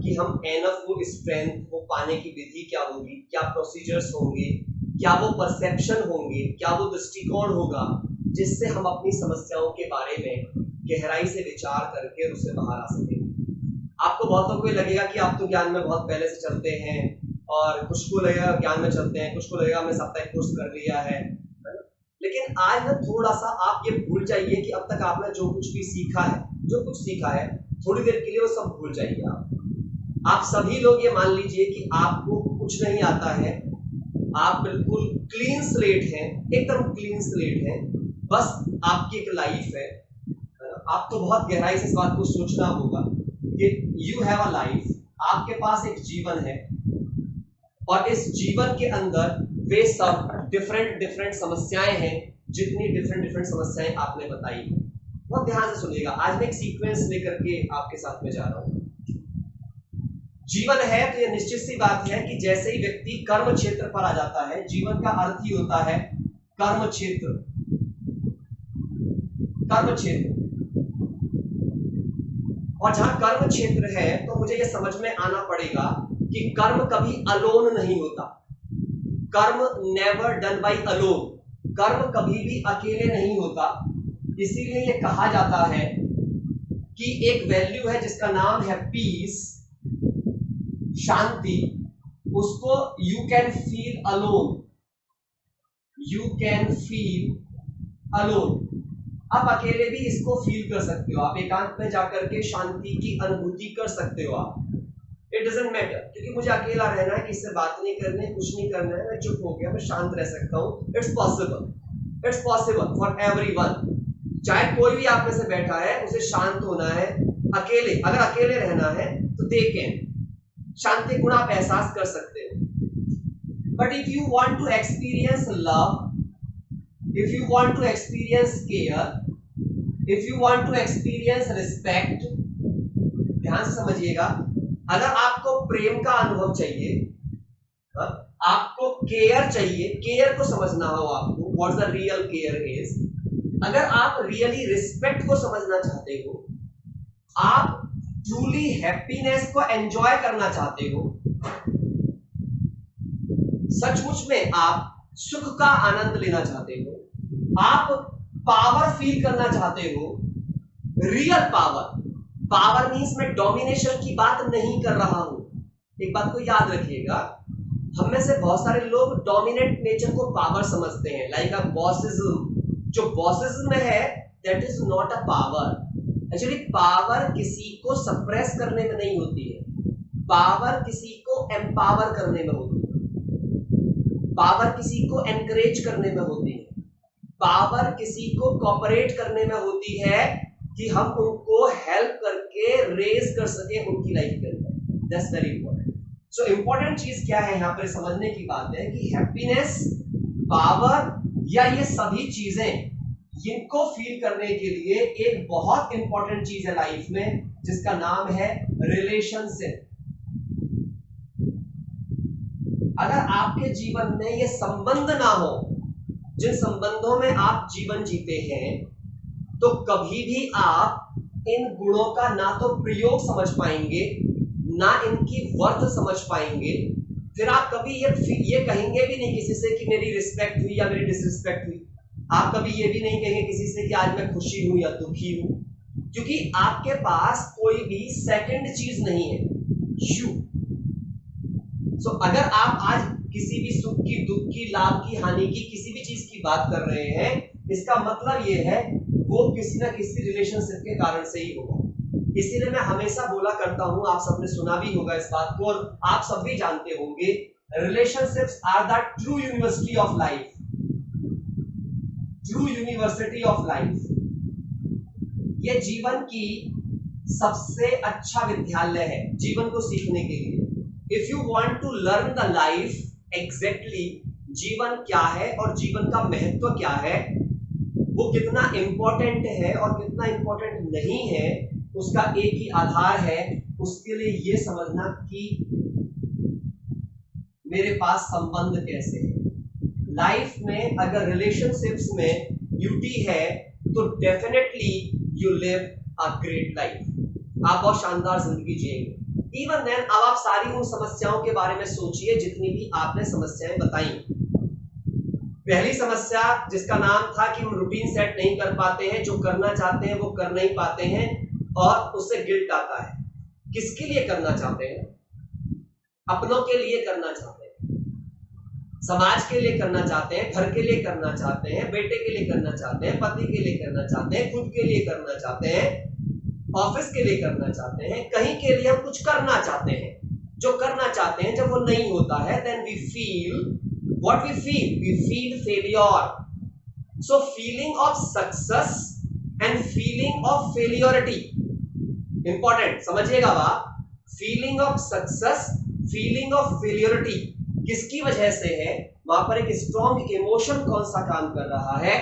कि हम एनफ वो स्ट्रेंथ वो पाने की विधि क्या होगी, क्या प्रोसीजर्स होंगे, क्या वो परसेप्शन होंगे, क्या वो दृष्टिकोण होगा जिससे हम अपनी समस्याओं के बारे में गहराई से विचार करके उससे बाहर आ सकें। आपको बहुतों को लगेगा कि आप तो ज्ञान में बहुत पहले से चलते हैं, और कुछ को लगेगा ज्ञान में चलते हैं, कुछ को लगेगा हमने साप्ताहिक कोर्स कर लिया है। लेकिन आज ना थोड़ा सा आप ये भूल जाइए कि अब तक आपने जो कुछ भी सीखा है, जो कुछ सीखा है, थोड़ी देर के लिए वो सब भूल जाइए। आप सभी लोग ये मान लीजिए कि आपको कुछ नहीं आता है, आप बिल्कुल क्लीन स्लेट हैं, एकदम क्लीन स्लेट हैं, बस आपकी एक लाइफ है। आपको बहुत गहराई से इस बात को सोचना होगा कि यू हैव अ लाइफ, आपके पास एक जीवन है, और इस जीवन के अंदर वे सब डिफरेंट समस्याएं हैं, जितनी डिफरेंट समस्याएं आपने बताई। बहुत ध्यान से सुनिएगा, आज मैं एक सीक्वेंस लेकर के आपके साथ में जा रहा हूं। जीवन है तो यह निश्चित सी बात है कि जैसे ही व्यक्ति कर्म क्षेत्र पर आ जाता है, जीवन का अर्थ ही होता है कर्म क्षेत्र। कर्म क्षेत्र, और जहां कर्म क्षेत्र है तो मुझे यह समझ में आना पड़ेगा कि कर्म कभी अलोन नहीं होता। कर्म नेवर डन बाय अलोन, कर्म कभी भी अकेले नहीं होता। इसीलिए यह कहा जाता है कि एक वैल्यू है जिसका नाम है पीस, शांति, उसको you can feel alone, you can feel alone. आप अकेले भी इसको फील कर सकते हो, आप एकांत में जाकर के शांति की अनुभूति कर सकते हो। आप इट डजंट मैटर, क्योंकि मुझे अकेला रहना है, किसी से बात नहीं करनी है, कुछ नहीं करना है, मैं चुप हो गया, मैं शांत रह सकता हूँ। It's possible for everyone. चाहे कोई भी आप में से बैठा है, उसे शांत होना है अकेले, अगर अकेले रहना है तो दे कैन, शांति गुण आप एहसास कर सकते हो। But if you want to experience love, if you want to experience care, if you want to experience respect, ध्यान से समझिएगा, अगर आपको प्रेम का अनुभव चाहिए, आपको केयर चाहिए, केयर को समझना हो आपको, what the real care is, अगर आप रियली रिस्पेक्ट को समझना चाहते हो, आप ट्रूली हैप्पीनेस को एंजॉय करना चाहते हो, सचमुच में आप सुख का आनंद लेना चाहते हो, आप पावर फील करना चाहते हो, रियल पावर। पावर मींस मैं डोमिनेशन की बात नहीं कर रहा हूं, एक बात को याद रखिएगा, हम में से बहुत सारे लोग डोमिनेंट नेचर को पावर समझते हैं, लाइक अ बॉसिज्म। जो बॉसिज्म है that is not a power. Actually power किसी को सप्रेस करने में नहीं होती है, पावर किसी को एम्पावर करने में होती है, पावर किसी को एनकरेज करने में होती है, पावर किसी को कोऑपरेट करने में होती है कि हम उनको हेल्प करके रेज कर सके उनकी लाइफ के अंदर। That's very important. So important चीज क्या है यहाँ पर समझने की बात है कि हैप्पीनेस, पावर या ये सभी चीजें, इनको फील करने के लिए एक बहुत इंपॉर्टेंट चीज है लाइफ में, जिसका नाम है रिलेशनशिप। अगर आपके जीवन में ये संबंध ना हो, जिन संबंधों में आप जीवन जीते हैं, तो कभी भी आप इन गुणों का ना तो प्रयोग समझ पाएंगे, ना इनकी वर्थ समझ पाएंगे। फिर आप कभी ये कहेंगे भी नहीं किसी से कि मेरी रिस्पेक्ट हुई या मेरी डिसरिस्पेक्ट हुई। आप कभी ये भी नहीं कहेंगे किसी से कि आज मैं खुशी हूं या दुखी हूं, क्योंकि आपके पास कोई भी सेकंड चीज नहीं है, यू। सो अगर आप आज किसी भी सुख की, दुख की, लाभ की, हानि की, किसी भी चीज की बात कर रहे हैं, इसका मतलब ये है वो किसी ना किसी रिलेशनशिप के कारण से ही होगा। इसीलिए मैं हमेशा बोला करता हूं, आप सबने सुना भी होगा इस बात को, और आप सब भी जानते होंगे, relationships are the true university of life, true university of life. ये जीवन की सबसे अच्छा विद्यालय है जीवन को सीखने के लिए। If you want to learn the life exactly, जीवन क्या है और जीवन का महत्व क्या है, वो कितना इंपॉर्टेंट है और कितना इंपॉर्टेंट नहीं है, उसका एक ही आधार है, उसके लिए ये समझना कि मेरे पास संबंध कैसे है। लाइफ में अगर रिलेशनशिप्स में ब्यूटी है तो definitely you live a great life, आप बहुत शानदार जिंदगी जिएंगे। इवन देन अब आप सारी उन समस्याओं के बारे में सोचिए जितनी भी आपने समस्याएं बताई। पहली समस्या जिसका नाम था कि हम रूटीन सेट नहीं कर पाते हैं, जो करना चाहते हैं वो कर नहीं पाते हैं और उससे गिल्ट आता है। किसके लिए करना चाहते हैं? अपनों के लिए करना चाहते हैं, समाज के लिए करना चाहते हैं, घर के लिए करना चाहते हैं, बेटे के लिए करना चाहते हैं, पति के लिए करना चाहते हैं, खुद के लिए करना चाहते हैं, ऑफिस के लिए करना चाहते हैं, कहीं के लिए हम कुछ करना चाहते हैं। जो करना चाहते हैं जब वो नहीं होता है, then we feel what we feel failure. So feeling of success and feeling of failurity important, समझिएगा बात। Feeling of success, feeling of failurity किसकी वजह से है? वहां पर एक स्ट्रॉन्ग इमोशन कौन सा काम कर रहा है?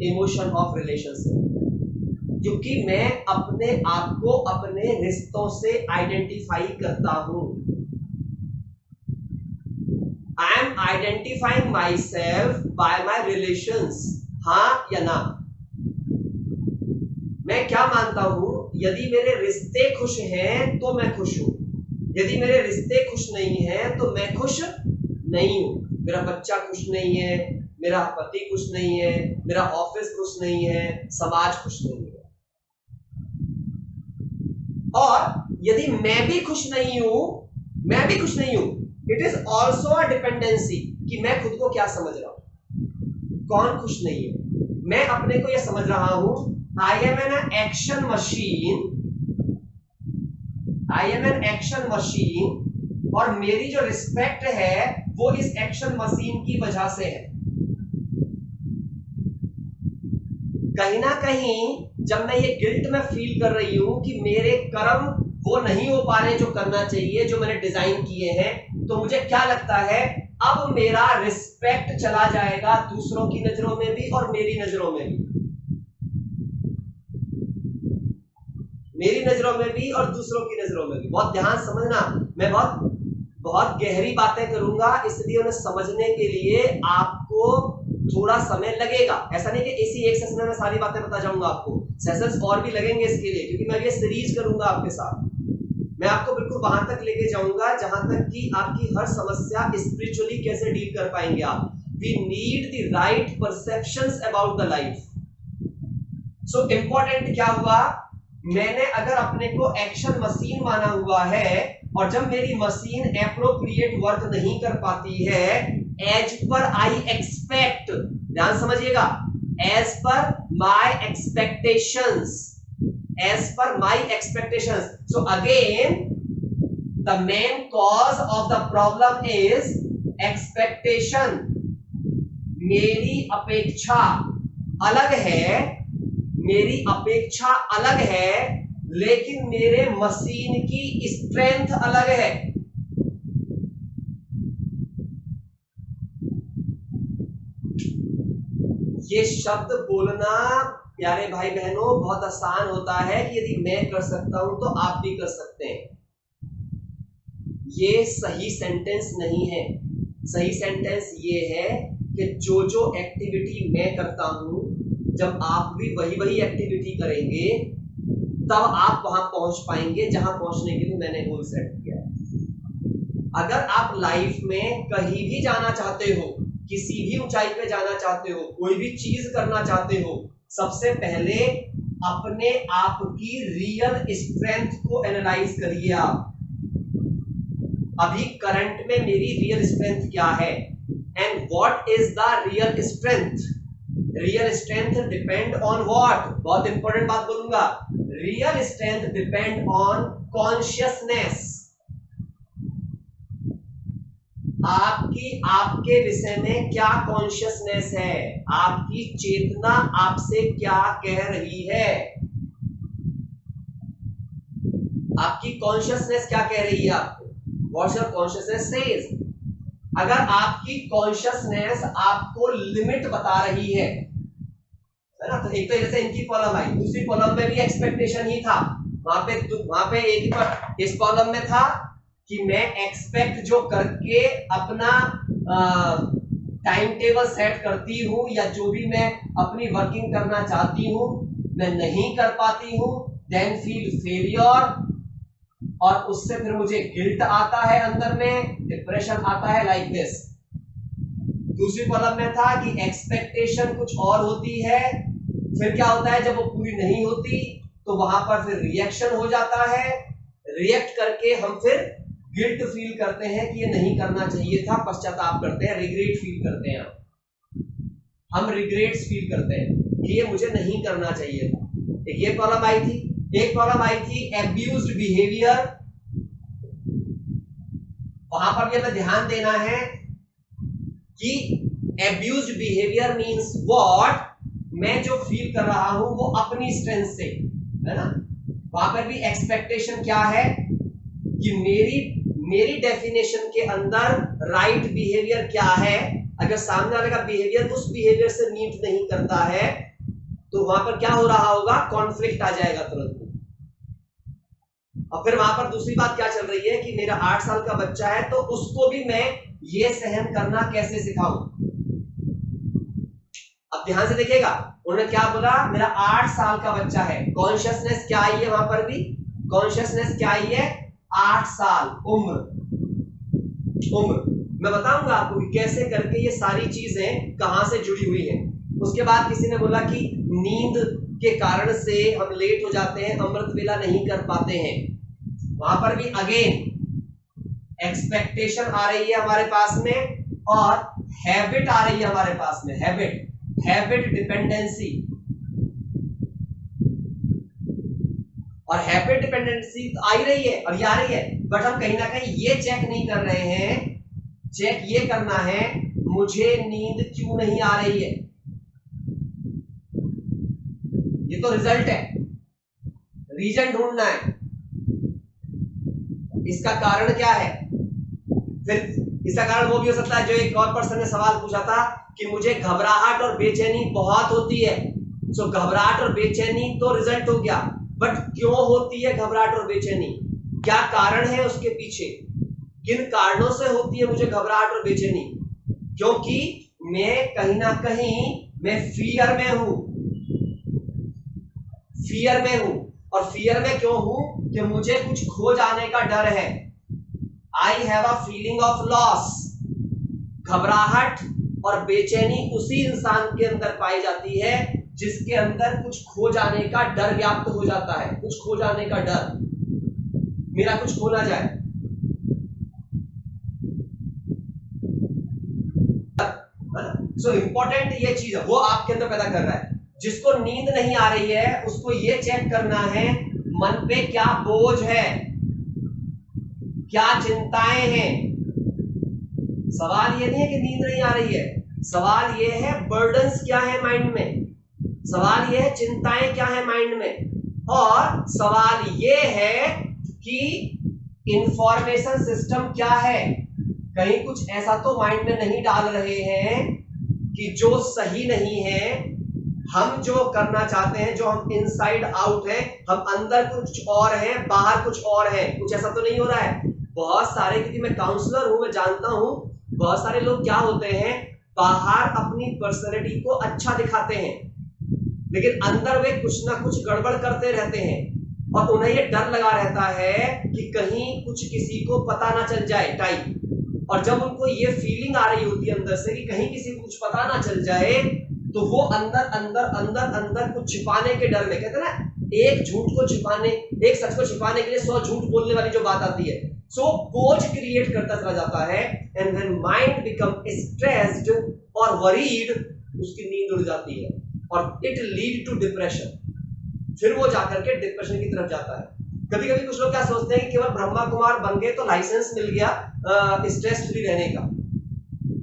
Emotion of relationship. क्योंकि मैं अपने आप को अपने रिश्तों से आइडेंटिफाई करता हूं। I am identifying my self bye my relations. हाँ या ना? मैं क्या मानता हूं? यदि मेरे रिश्ते खुश हैं तो मैं खुश हूं, यदि मेरे रिश्ते खुश नहीं हैं तो मैं खुश नहीं हूं। मेरा बच्चा खुश नहीं है, मेरा पति खुश नहीं है, मेरा ऑफिस खुश नहीं है, समाज खुश नहीं है। और यदि मैं भी खुश नहीं हूं, it is also a dependency कि मैं खुद को क्या समझ रहा हूं। कौन खुश नहीं है? मैं अपने को यह समझ रहा हूं, I am an action machine, और मेरी जो रिस्पेक्ट है वो इस एक्शन मशीन की वजह से है। कहीं ना कहीं जब मैं ये गिल्ट में फील कर रही हूं कि मेरे कर्म वो नहीं हो पा रहे जो करना चाहिए, जो मैंने डिजाइन किए हैं, तो मुझे क्या लगता है, अब मेरा रिस्पेक्ट चला जाएगा दूसरों की नजरों में भी और मेरी नजरों में भी, मेरी नजरों में भी और दूसरों की नजरों में भी। बहुत ध्यान समझना, मैं बहुत गहरी बातें करूंगा, इसलिए उन्हें समझने के लिए आपको थोड़ा समय लगेगा। ऐसा नहीं कि इसी एक सेशन में सारी बातें बता जाऊंगा आपको, सेशंस और भी लगेंगे इसके लिए, क्योंकि मैं ये सीरीज करूंगा आपके साथ। मैं आपको बिल्कुल वहां तक लेके जाऊंगा जहां तक कि आपकी हर समस्या स्पिरिचुअली कैसे डील कर पाएंगे आप। We need the right perceptions about the life. So important क्या हुआ, मैंने अगर अपने को एक्शन मशीन माना हुआ है और जब मेरी मशीन एप्रोप्रिएट वर्क नहीं कर पाती है एज पर आई एक्सपेक्ट, ध्यान समझिएगा, as per my expectations, as per my expectations. So again the main cause of the problem is expectation. मेरी अपेक्षा अलग है, लेकिन मेरे मशीन की स्ट्रेंथ अलग है। ये शब्द बोलना प्यारे भाई बहनों बहुत आसान होता है कि यदि मैं कर सकता हूं तो आप भी कर सकते हैं। ये सही सेंटेंस नहीं है। सही सेंटेंस ये है कि जो एक्टिविटी मैं करता हूं, जब आप भी वही एक्टिविटी करेंगे तब आप वहां पहुंच पाएंगे जहां पहुंचने के लिए मैंने गोल सेट किया है। अगर आप लाइफ में कहीं भी जाना चाहते हो, किसी भी ऊंचाई पे जाना चाहते हो, कोई भी चीज करना चाहते हो, सबसे पहले अपने आप की रियल स्ट्रेंथ को एनालाइज करिए। आप अभी करंट में मेरी रियल स्ट्रेंथ क्या है, and what is the real strength. Real strength depend on what, बहुत इंपॉर्टेंट बात बोलूंगा, real strength depend on consciousness. आपके विषय में क्या कॉन्शियसनेस है, आपकी चेतना आपसे क्या कह रही है, आपकी कॉन्शियसनेस क्या कह रही है आपको, व्हाट्स योर कॉन्शियसनेस सेज। अगर आपकी कॉन्शियसनेस आपको लिमिट बता रही है ना, तो एक तो जैसे इनकी कॉलम आई, दूसरी कॉलम में भी एक्सपेक्टेशन ही था, वहां पे एक ही पर, इस कॉलम में था कि मैं एक्सपेक्ट जो करके अपना टाइम टेबल सेट करती हूं या जो भी मैं अपनी वर्किंग करना चाहती हूं मैं नहीं कर पाती हूं, देन फील फेलियर। और उससे फिर मुझे गिल्ट आता है, अंदर में डिप्रेशन आता है लाइक दिस। दूसरी कॉलम में था कि एक्सपेक्टेशन कुछ और होती है, फिर क्या होता है जब वो पूरी नहीं होती तो वहां पर फिर रिएक्शन हो जाता है, रिएक्ट करके हम फिर गिल्ट फील करते हैं कि ये नहीं करना चाहिए था, पश्चाताप करते हैं, रिग्रेट फील करते हैं, हम रिग्रेट्स फील करते हैं कि ये मुझे नहीं करना चाहिए था। एक ये प्रॉब्लम आई थी। एक प्रॉब्लम आई थी एब्यूज्ड बिहेवियर। वहां पर भी हमें ध्यान देना है कि एब्यूज्ड बिहेवियर मींस व्हाट, मैं जो फील कर रहा हूं वो अपनी स्ट्रेंथ से, है ना। वहां पर भी एक्सपेक्टेशन क्या है कि मेरी डेफिनेशन के अंदर राइट बिहेवियर क्या है। अगर सामने वाले का बिहेवियर उस बिहेवियर से मीट नहीं करता है तो वहां पर क्या हो रहा होगा, कॉन्फ्लिक्ट आ जाएगा तुरंत। और फिर वहां पर दूसरी बात क्या चल रही है कि मेरा 8 साल का बच्चा है तो उसको भी मैं ये सहन करना कैसे सिखाऊं। अब ध्यान से देखिएगा, उन्होंने क्या बोला, मेरा 8 साल का बच्चा है। कॉन्शियसनेस क्या आई है वहां पर भी, कॉन्शियसनेस क्या आई है, 8 साल उम्र। मैं बताऊंगा आपको कि कैसे करके ये सारी चीजें कहां से जुड़ी हुई हैं। उसके बाद किसी ने बोला कि नींद के कारण से हम लेट हो जाते हैं, अमृत वेला नहीं कर पाते हैं। वहां पर भी अगेन एक्सपेक्टेशन आ रही है हमारे पास में और हैबिट आ रही है हमारे पास में, हैबिट डिपेंडेंसी। और हैबिट डिपेंडेंसी तो आ ही रही है और ये आ रही है, बट हम कहीं ना कहीं ये चेक नहीं कर रहे हैं। चेक ये करना है मुझे नींद क्यों नहीं आ रही है, ये तो रिजल्ट है, रीजन ढूंढना है, इसका कारण क्या है। फिर इसका कारण वो भी हो सकता है जो एक और पर्सन ने सवाल पूछा था कि मुझे घबराहट और बेचैनी बहुत होती है। सो घबराहट और बेचैनी तो रिजल्ट हो गया, बट क्यों होती है घबराहट और बेचैनी, क्या कारण है उसके पीछे, किन कारणों से होती है मुझे घबराहट और बेचैनी। क्योंकि मैं कहीं ना कहीं मैं फियर में हूं, और फियर में क्यों हूं कि मुझे कुछ खो जाने का डर है। I have a feeling of loss. घबराहट और बेचैनी उसी इंसान के अंदर पाई जाती है जिसके अंदर कुछ खो जाने का डर व्याप्त हो जाता है, कुछ खो जाने का डर, मेरा कुछ खो ना जाए। सो इंपॉर्टेंट ये चीज है वो आपके अंदर पैदा कर रहा है। जिसको नींद नहीं आ रही है उसको ये चेक करना है मन पे क्या बोझ है, क्या चिंताएं हैं। सवाल ये नहीं है कि नींद नहीं आ रही है, सवाल ये है बर्डन्स क्या है माइंड में, सवाल ये है चिंताएं क्या है माइंड में, और सवाल ये है कि इंफॉर्मेशन सिस्टम क्या है। कहीं कुछ ऐसा तो माइंड में नहीं डाल रहे हैं कि जो सही नहीं है। हम जो करना चाहते हैं, जो हम इनसाइड आउट है, हम अंदर कुछ और है, बाहर कुछ और है, कुछ ऐसा तो नहीं हो रहा है। बहुत सारे, क्योंकि मैं काउंसलर हूं, मैं जानता हूं बहुत सारे लोग क्या होते हैं, बाहर अपनी पर्सनैलिटी को अच्छा दिखाते हैं लेकिन अंदर वे कुछ ना कुछ गड़बड़ करते रहते हैं और उन्हें ये डर लगा रहता है कि कहीं कुछ किसी को पता ना चल जाए टाइप। और जब उनको ये फीलिंग आ रही होती है अंदर से कि कहीं किसी को कुछ पता ना चल जाए तो वो अंदर अंदर अंदर अंदर कुछ छिपाने के डर में, कहते हैं ना, एक झूठ को छिपाने, एक सच को छिपाने के लिए 100 झूठ बोलने वाली जो बात आती है, सो बोझ क्रिएट करता चला जाता है। And when mind become stressed और वरीड, उसकी नींद उड़ जाती है और इट लीड टू डिप्रेशन। फिर वो जाकर के डिप्रेशन की तरफ जाता है। कभी कभी कुछ लोग क्या सोचते हैं कि केवल ब्रह्मा कुमार बन गए तो लाइसेंस मिल गया स्ट्रेस फ्री रहने का।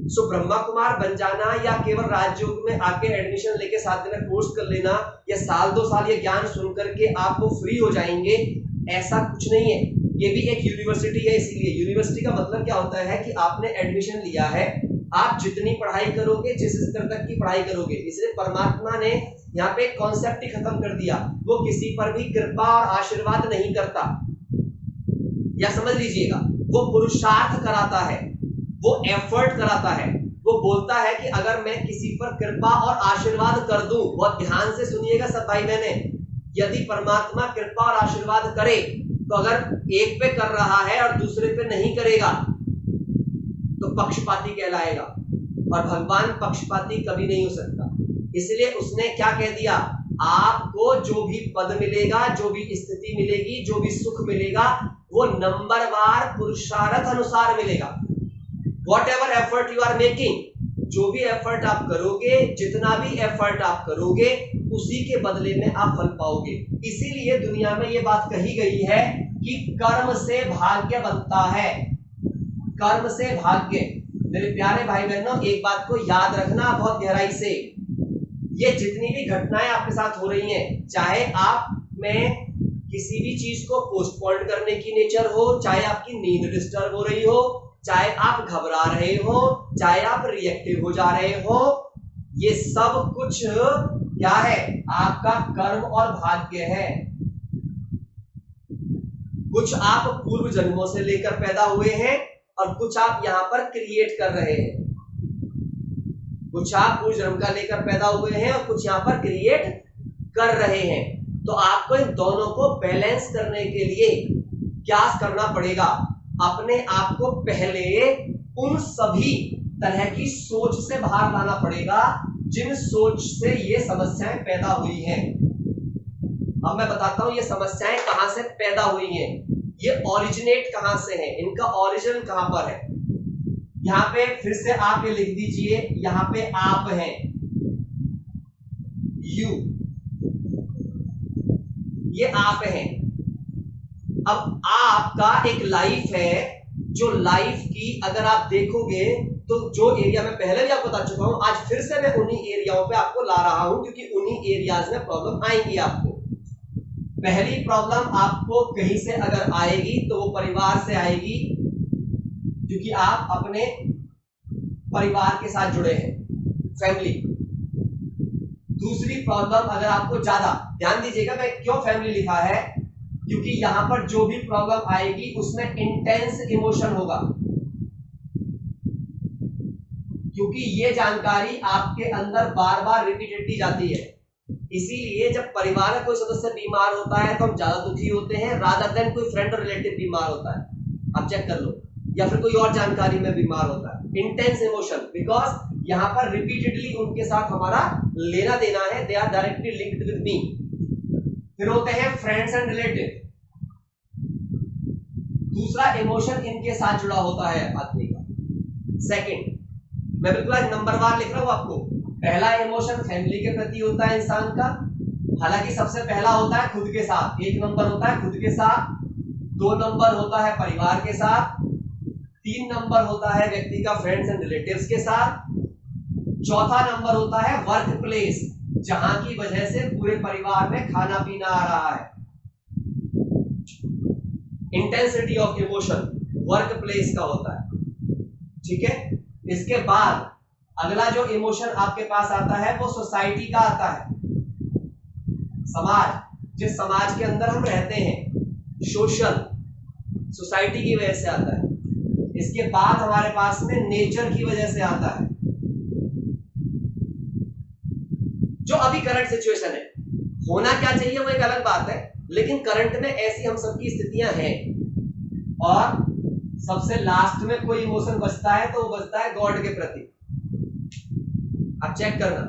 सो ब्रह्मा कुमार बन जाना या केवल राजयोग में आके एडमिशन लेके 7 दिन कोर्स कर लेना या साल 2 साल ये ज्ञान सुन करके आप वो फ्री हो जाएंगे, ऐसा कुछ नहीं है। ये भी एक यूनिवर्सिटी है, इसीलिए यूनिवर्सिटी का मतलब क्या होता है कि आपने एडमिशन लिया है, आप जितनी पढ़ाई करोगे, जिस स्तर तक की पढ़ाई करोगे। इसलिए परमात्मा ने यहाँ पे कॉन्सेप्ट ही खत्म कर दिया, वो किसी पर भी कृपा और आशीर्वाद नहीं करता, या समझ लीजिएगा वो पुरुषार्थ कराता है, वो एफर्ट कराता है। वो बोलता है कि अगर मैं किसी पर कृपा और आशीर्वाद कर दूं, बहुत ध्यान से सुनिएगा सब भाई बहने, यदि परमात्मा कृपा और आशीर्वाद करे तो अगर एक पे कर रहा है और दूसरे पे नहीं करेगा तो पक्षपाती कहलाएगा, और भगवान पक्षपाती कभी नहीं हो सकता। इसलिए उसने क्या कह दिया, आपको जो भी पद मिलेगा, जो भी स्थिति मिलेगी, जो भी सुख मिलेगा, वो नंबरवार पुरुषार्थ अनुसार मिलेगा। Whatever effort you are making, जो भी एफर्ट आप करोगे, जितना भी एफर्ट आप करोगे, उसी के बदले में आप फल पाओगे। इसीलिए दुनिया में ये बात कही गई है कि कर्म से भाग्य बनता है, कर्म से भाग्य। मेरे प्यारे भाई बहनों, एक बात को याद रखना बहुत गहराई से, ये जितनी भी घटनाएं आपके साथ हो रही हैं, चाहे आप में किसी भी चीज को पोस्टपोन करने की नेचर हो, चाहे आपकी नींद डिस्टर्ब हो रही हो, चाहे आप घबरा रहे हो, चाहे आप रिएक्टिव हो जा रहे हो, ये सब कुछ क्या है, आपका कर्म और भाग्य है। कुछ आप पूर्व जन्मों से लेकर पैदा हुए हैं और कुछ आप यहां पर क्रिएट कर रहे हैं। कुछ आप पूर्व जन्म का लेकर पैदा हुए हैं और कुछ यहां पर क्रिएट कर रहे हैं। तो आपको इन दोनों को बैलेंस करने के लिए क्या करना पड़ेगा, अपने आप को पहले उन सभी तरह की सोच से बाहर लाना पड़ेगा जिन सोच से ये समस्याएं पैदा हुई हैं। अब मैं बताता हूं ये समस्याएं कहां से पैदा हुई हैं, ये ओरिजिनेट कहां से है, इनका ओरिजिन कहां पर है। यहां पे फिर से आप ये लिख दीजिए, यहां पे आप हैं, यू, ये आप हैं। अब आपका एक लाइफ है, जो लाइफ की अगर आप देखोगे तो जो एरिया में पहले भी आपको बता चुका हूं, आज फिर से मैं उन्हीं एरियाओं पे आपको ला रहा हूं, क्योंकि उन्हीं एरियाज में प्रॉब्लम आएंगी आपको। पहली प्रॉब्लम आपको कहीं से अगर आएगी तो वो परिवार से आएगी, क्योंकि आप अपने परिवार के साथ जुड़े हैं, फैमिली। दूसरी प्रॉब्लम अगर आपको ज्यादा, ध्यान दीजिएगा मैं क्यों फैमिली लिखा है, क्योंकि यहां पर जो भी प्रॉब्लम आएगी उसमें इंटेंस इमोशन होगा, क्योंकि ये जानकारी आपके अंदर बार बार रिपीटेडली जाती है। इसीलिए जब परिवार का कोई सदस्य बीमार होता है तो हम ज्यादा दुखी होते हैं रादर देन कोई फ्रेंड और रिलेटिव बीमार होता है, आप चेक कर लो, या फिर कोई और जानकारी में बीमार होता है। इंटेंस इमोशन, बिकॉज यहां पर रिपीटेडली उनके साथ हमारा लेना देना है, they are directly linked with me. फिर होते हैं फ्रेंड्स एंड रिलेटिव। दूसरा इमोशन इनके साथ जुड़ा होता है आदमी का। सेकंड, मैं बिल्कुल नंबरवार लिख रहा हूं आपको। पहला इमोशन फैमिली के प्रति होता है इंसान का, हालांकि सबसे पहला होता है खुद के साथ, 1 नंबर होता है खुद के साथ, 2 नंबर होता है परिवार के साथ, 3 नंबर होता है व्यक्ति का फ्रेंड्स एंड रिलेटिव्स के साथ, चौथा नंबर होता है वर्क प्लेस, जहां की वजह से पूरे परिवार में खाना पीना आ रहा है। Intensity of emotion work place का होता है, ठीक है। इसके बाद अगला जो इमोशन आपके पास आता है वो सोसाइटी का आता है, समाज, जिस समाज के अंदर हम रहते हैं, सोशल सोसाइटी की वजह से आता है। इसके बाद हमारे पास में नेचर की वजह से आता है, जो अभी करंट सिचुएशन है। होना क्या चाहिए वो एक अलग बात है, लेकिन करंट में ऐसी हम सबकी स्थितियां हैं। और सबसे लास्ट में कोई इमोशन बचता है तो वो बचता है गॉड के प्रति। आप चेक करना,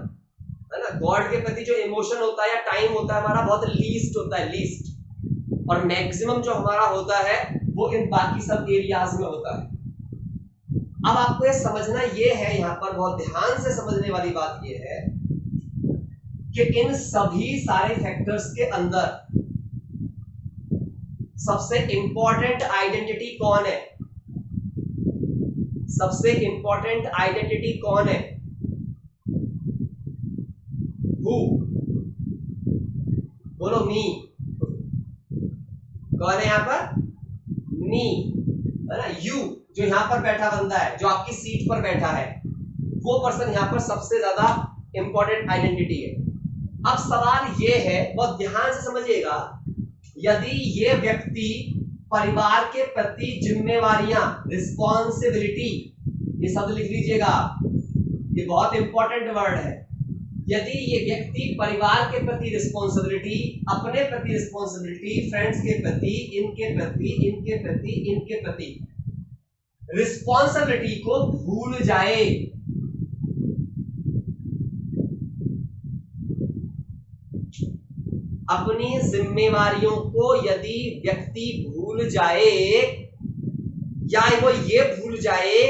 है ना, गॉड के प्रति जो इमोशन होता है या टाइम होता है हमारा बहुत लीस्ट होता है, लीस्ट, और मैक्सिमम जो हमारा होता है वो इन बाकी सब एरियाज में होता है। अब आपको ये समझना ये है, यहां पर बहुत ध्यान से समझने वाली बात ये है कि इन सभी सारे फैक्टर्स के अंदर सबसे इंपॉर्टेंट आइडेंटिटी कौन है, सबसे इंपॉर्टेंट आइडेंटिटी कौन है, हु, बोलो मी, कौन है यहां पर, मी, है ना, यू, जो यहां पर बैठा बंदा है, जो आपकी सीट पर बैठा है, वो पर्सन यहां पर सबसे ज्यादा इंपॉर्टेंट आइडेंटिटी है। अब सवाल ये है, बहुत ध्यान से समझिएगा, यदि ये व्यक्ति परिवार के प्रति जिम्मेवारियां, रिस्पॉन्सिबिलिटी, ये शब्द लिख लीजिएगा, ये बहुत इंपॉर्टेंट वर्ड है। यदि ये व्यक्ति परिवार के प्रति रिस्पॉन्सिबिलिटी, अपने प्रति रिस्पॉन्सिबिलिटी, फ्रेंड्स के प्रति, इनके प्रति, इनके प्रति, इनके प्रति रिस्पॉन्सिबिलिटी को भूल जाए, अपनी जिम्मेवारियों को यदि व्यक्ति भूल जाए, या वो ये भूल जाए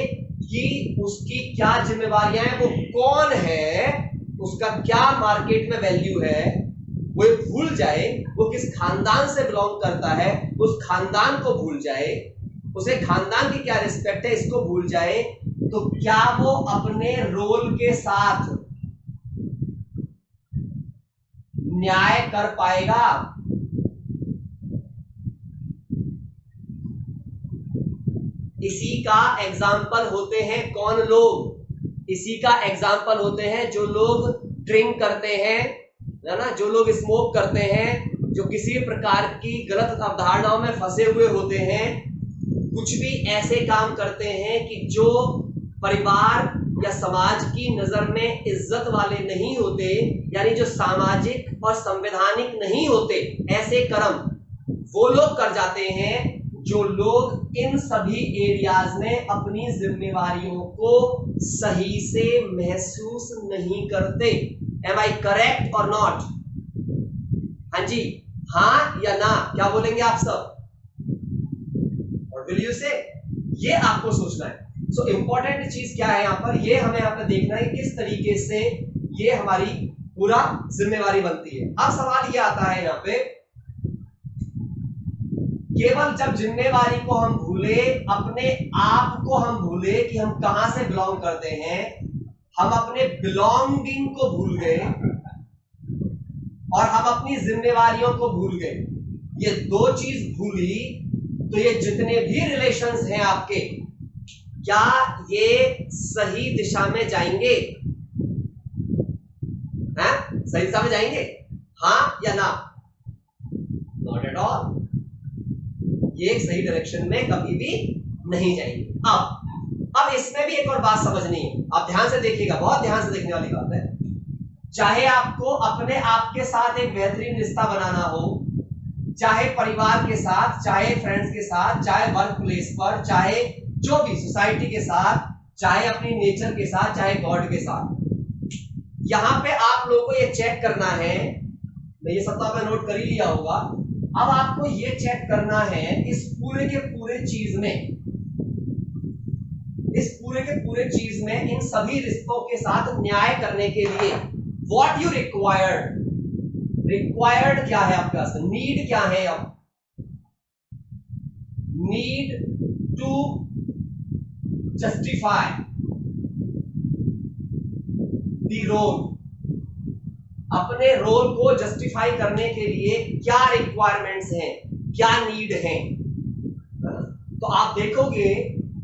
कि उसकी क्या जिम्मेवारियां हैं, वो कौन है, उसका क्या मार्केट में वैल्यू है, वो भूल जाए, वो किस खानदान से बिलोंग करता है, उस खानदान को भूल जाए, उसे खानदान की क्या रिस्पेक्ट है इसको भूल जाए, तो क्या वो अपने रोल के साथ न्याय कर पाएगा? इसी का एग्जाम्पल होते हैं कौन लोग? इसी का एग्जाम्पल होते हैं जो लोग ड्रिंक करते हैं, है ना, जो लोग स्मोक करते हैं, जो किसी प्रकार की गलत अवधारणाओं में फंसे हुए होते हैं, कुछ भी ऐसे काम करते हैं कि जो परिवार या समाज की नजर में इज्जत वाले नहीं होते, यानी जो सामाजिक और संवैधानिक नहीं होते, ऐसे कर्म वो लोग कर जाते हैं जो लोग इन सभी एरियाज में अपनी जिम्मेवारियों को सही से महसूस नहीं करते। M I correct or not? हाँ जी, हाँ या ना, क्या बोलेंगे आप सब? और विल यू से? ये आपको सोचना है। सो इंपॉर्टेंट चीज क्या है यहाँ पर, ये हमें यहाँ पर देखना है किस तरीके से ये हमारी पूरा जिम्मेवारी बनती है। अब सवाल ये आता है यहाँ पे, केवल जब जिम्मेवारी को हम भूले, अपने आप को हम भूले कि हम कहां से बिलोंग करते हैं, हम अपने बिलोंगिंग को भूल गए और हम अपनी जिम्मेवारियों को भूल गए, ये दो चीज भूली तो ये जितने भी रिलेशंस हैं आपके, क्या ये सही दिशा में जाएंगे? हैं? सही दिशा में जाएंगे? हाँ या ना? Not at all. ये एक सही डायरेक्शन में कभी भी नहीं जाएंगे। अब इसमें भी एक और बात समझनी है, आप ध्यान से देखिएगा, बहुत ध्यान से देखने वाली बात है। चाहे आपको अपने आप के साथ एक बेहतरीन रिश्ता बनाना हो, चाहे परिवार के साथ, चाहे फ्रेंड्स के साथ, चाहे वर्क प्लेस पर, चाहे जो भी सोसाइटी के साथ, चाहे अपनी नेचर के साथ, चाहे गॉड के साथ, यहां पे आप लोगों को ये चेक करना है, ये सब तो आपने नोट कर ही लिया होगा। अब आपको ये चेक करना है इस पूरे के पूरे चीज में, इस पूरे के पूरे चीज में इन सभी रिश्तों के साथ न्याय करने के लिए व्हाट यू रिक्वायर्ड, रिक्वायर्ड क्या है आपके पास, नीड क्या है? अब need to justify the role, अपने रोल को जस्टिफाई करने के लिए क्या रिक्वायरमेंट्स हैं, क्या नीड है? तो आप देखोगे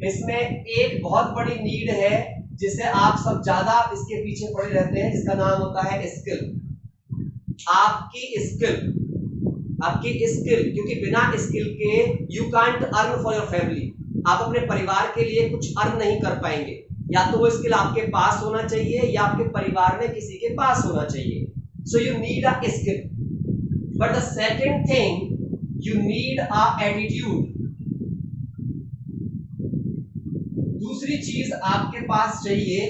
इसमें एक बहुत बड़ी नीड है जिसे आप सब ज्यादा इसके पीछे पड़े रहते हैं, जिसका नाम होता है स्किल। आपकी स्किल, आपकी स्किल, क्योंकि बिना स्किल के you can't earn for your family, आप अपने परिवार के लिए कुछ अर्न नहीं कर पाएंगे। या तो वो स्किल आपके पास होना चाहिए या आपके परिवार में किसी के पास होना चाहिए। So you need a skill, but the second thing you need a attitude. दूसरी चीज आपके पास चाहिए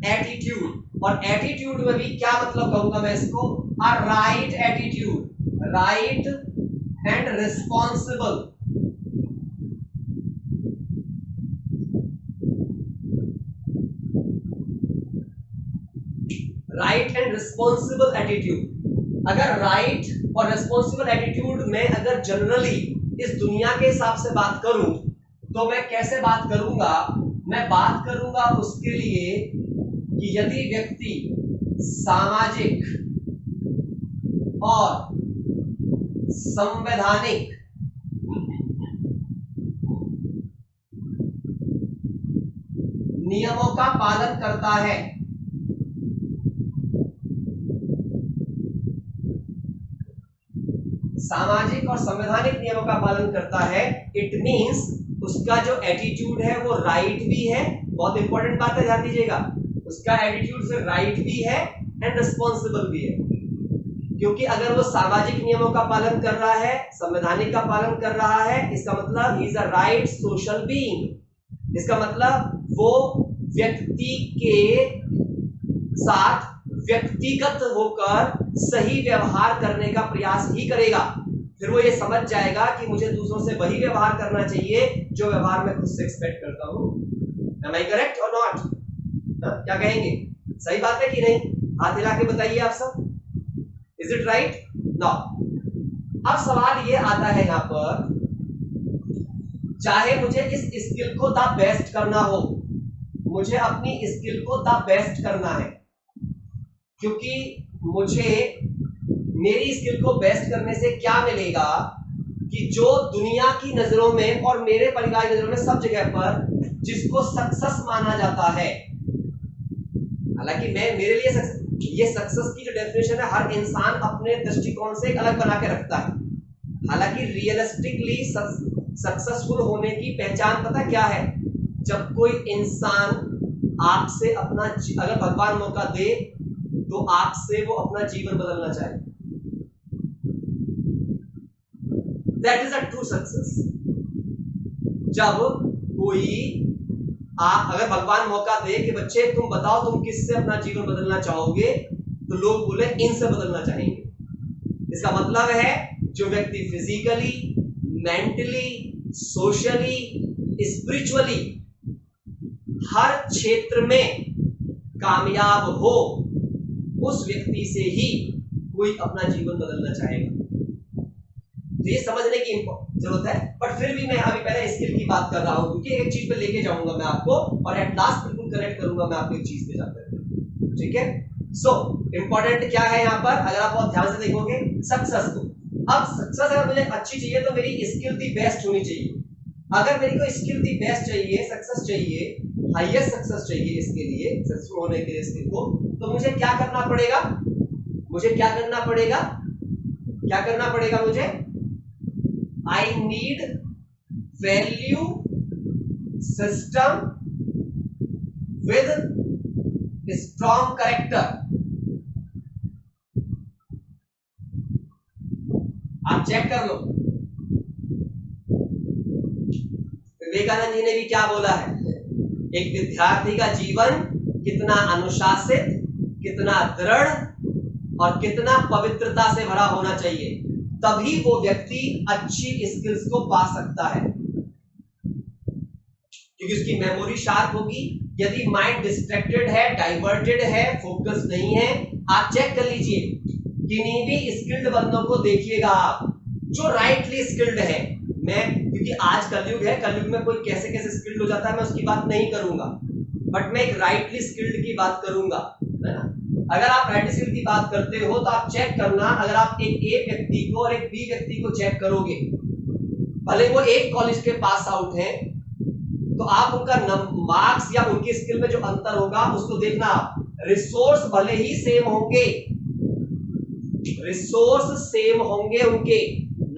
एटीट्यूड, और एटीट्यूड में भी क्या मतलब कहूंगा मैं इसको, a right attitude, right and responsible, right and responsible attitude. अगर राइट और रिस्पॉन्सिबल एटीट्यूड में अगर जनरली इस दुनिया के हिसाब से बात करूं तो मैं कैसे बात करूंगा? मैं बात करूंगा उसके लिए कि यदि व्यक्ति सामाजिक और संवैधानिक नियमों का पालन करता है, सामाजिक और संवैधानिक नियमों का पालन करता है, इट मींस उसका जो एटीट्यूड है वो राइट भी है, बहुत इंपॉर्टेंट बात है, ध्यान दीजिएगा, उसका एटीट्यूड से राइट भी है एंड रिस्पॉन्सिबल भी है, क्योंकि अगर वो सामाजिक नियमों का पालन कर रहा है, संवैधानिक का पालन कर रहा है, इसका मतलब he is a right social being. इसका मतलब वो व्यक्ति के साथ व्यक्तिगत होकर सही व्यवहार करने का प्रयास ही करेगा। फिर वो ये समझ जाएगा कि मुझे दूसरों से वही व्यवहार करना चाहिए जो व्यवहार मैं खुद से एक्सपेक्ट करता हूं। Am I correct or not? क्या कहेंगे, सही बात है कि नहीं? हाथ हिला के बताइए आप सब, इज इट राइट? नाउ अब सवाल ये आता है यहां पर, चाहे मुझे इस स्किल को द बेस्ट करना हो, मुझे अपनी स्किल को द बेस्ट करना है, क्योंकि मुझे मेरी स्किल को बेस्ट करने से क्या मिलेगा कि जो दुनिया की नजरों में और मेरे परिवार की नजरों में सब जगह पर जिसको सक्सेस माना जाता है, हालांकि मेरे लिए ये सक्सेस की जो डेफिनेशन है हर इंसान अपने दृष्टिकोण से एक अलग बना के रखता है। हालांकि रियलिस्टिकली सक्सेसफुल होने की पहचान पता क्या है? जब कोई इंसान आपसे अपना, अगर भगवान मौका दे तो आपसे वो अपना जीवन बदलना चाहे, that is a true success. जब कोई अगर भगवान मौका दे कि बच्चे तुम बताओ तुम किससे अपना जीवन बदलना चाहोगे, तो लोग बोले इनसे बदलना चाहेंगे। इसका मतलब है जो व्यक्ति फिजिकली, मेंटली, सोशली, स्पिरिचुअली हर क्षेत्र में कामयाब हो, उस व्यक्ति से ही कोई अपना जीवन बदलना चाहेगा। तो ये समझने की जरूरत है। बट फिर भी मैं अभी पहले स्किल की बात कर रहा हूं, क्योंकि एक चीज पे लेके जाऊंगा मैं आपको, और एट लास्ट बिल्कुल कनेक्ट करूंगा मैं आपको एक चीज पे जाकर। ठीक है, सो इंपॉर्टेंट क्या है यहां पर, अगर आप बहुत ध्यान से देखोगे सक्सेस को। अब सक्सेस अगर मुझे अच्छी चाहिए तो मेरी स्किल दी बेस्ट होनी चाहिए। अगर मेरी को स्किल दी बेस्ट चाहिए, सक्सेस चाहिए, हाईएस्ट सक्सेस चाहिए, इसके लिए सक्सेसफुल होने के लिए स्किल को, तो मुझे क्या करना पड़ेगा? मुझे क्या करना पड़ेगा? क्या करना पड़ेगा मुझे? I need value system with strong character। आप चेक कर लो, विवेकानंद जी ने भी क्या बोला है, एक विद्यार्थी का जीवन कितना अनुशासित, कितना दृढ़ और कितना पवित्रता से भरा होना चाहिए, तभी वो व्यक्ति अच्छी स्किल्स को पा सकता है, क्योंकि उसकी मेमोरी शार्प होगी। यदि माइंड डिस्ट्रैक्टेड है, डाइवर्टेड है, फोकस नहीं है, आप चेक कर लीजिए, किन्हीं भी स्किल्ड बंदों को देखिएगा आप जो राइटली स्किल्ड है। मैं, क्योंकि आज कलयुग है, कलयुग में कोई कैसे कैसे स्किल्ड हो जाता है मैं उसकी बात नहीं करूंगा, बट मैं एक राइटली स्किल्ड की बात करूंगा, है ना। अगर आप राइट स्किल की बात करते हो तो आप चेक करना, अगर आप एक ए व्यक्ति को और एक बी व्यक्ति को चेक करोगे, भले वो एक कॉलेज के पास आउट हैं, तो आप उनका मार्क्स या उनकी स्किल में जो अंतर होगा उसको देखना। रिसोर्स भले ही सेम होंगे, रिसोर्स सेम होंगे उनके,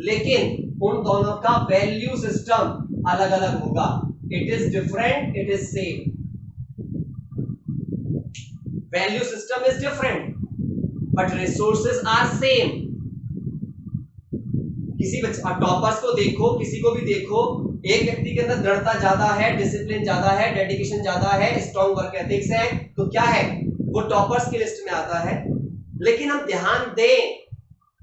लेकिन उन दोनों का वैल्यू सिस्टम अलग अलग होगा। It is different, it is same. Value system is different but resources are same. किसी टॉपर्स को देखो, किसी को भी देखो, एक व्यक्ति के अंदर दृढ़ता ज्यादा है, डिसिप्लिन ज्यादा है, डेडिकेशन ज्यादा है, स्ट्रॉन्ग वर्क एथिक्स है, तो क्या है, वो टॉपर्स की लिस्ट में आता है। लेकिन हम ध्यान दें,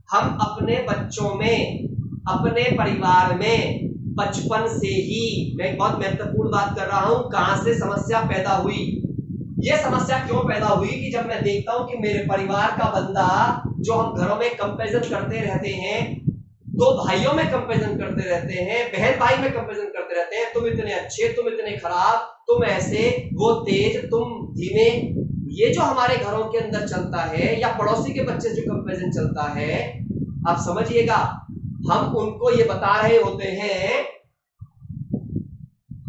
हम अपने बच्चों में, अपने परिवार में बचपन से ही, मैं बहुत महत्वपूर्ण बात कर रहा हूं, कहां से समस्या पैदा हुई। यह समस्या क्यों पैदा हुई कि जब मैं देखता हूं कि मेरे परिवार का बंदा, जो हम घरों में कंपैरिजन करते रहते हैं, दो भाइयों में कंपैरिजन करते रहते हैं, बहन भाई में कंपैरिजन करते रहते हैं, तुम इतने अच्छे, तुम इतने खराब, तुम ऐसे, वो तेज, तुम धीमे, ये जो हमारे घरों के अंदर चलता है, या पड़ोसी के बच्चे जो कंपैरिजन चलता है, आप समझिएगा, हम उनको ये बता रहे होते हैं,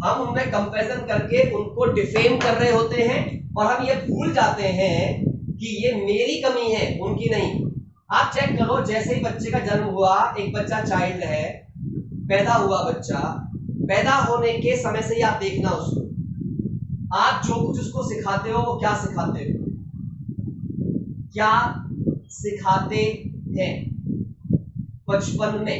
हम उनमें कंपैरिजन करके उनको डिफेम कर रहे होते हैं, और हम ये भूल जाते हैं कि ये मेरी कमी है, उनकी नहीं। आप चेक करो, जैसे ही बच्चे का जन्म हुआ, एक बच्चा चाइल्ड है, पैदा हुआ बच्चा, पैदा होने के समय से ही आप देखना उसको, आप जो कुछ उसको सिखाते हो वो क्या सिखाते हो, क्या सिखाते हैं बचपन में?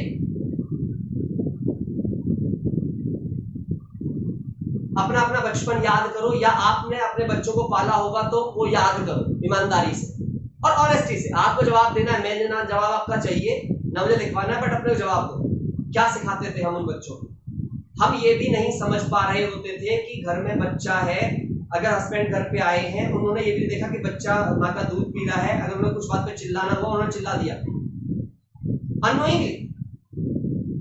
अपना अपना बचपन याद करो, या आपने अपने बच्चों को पाला होगा तो वो याद करो ईमानदारी से और ऑनेस्टी से। आपको जवाब देना है, मैंने ना जवाब आपका चाहिए ना मुझे लिखवाना है, बट अपने जवाब दो। क्या सिखाते थे हम उन बच्चों को? हम ये भी नहीं समझ पा रहे होते थे कि घर में बच्चा है, अगर हस्बैंड घर पे आए हैं, उन्होंने ये भी देखा कि बच्चा माँ का दूध पी रहा है, अगर उन्हें कुछ बात पे चिल्लाना हुआ उन्होंने चिल्ला दिया अननोइंगली।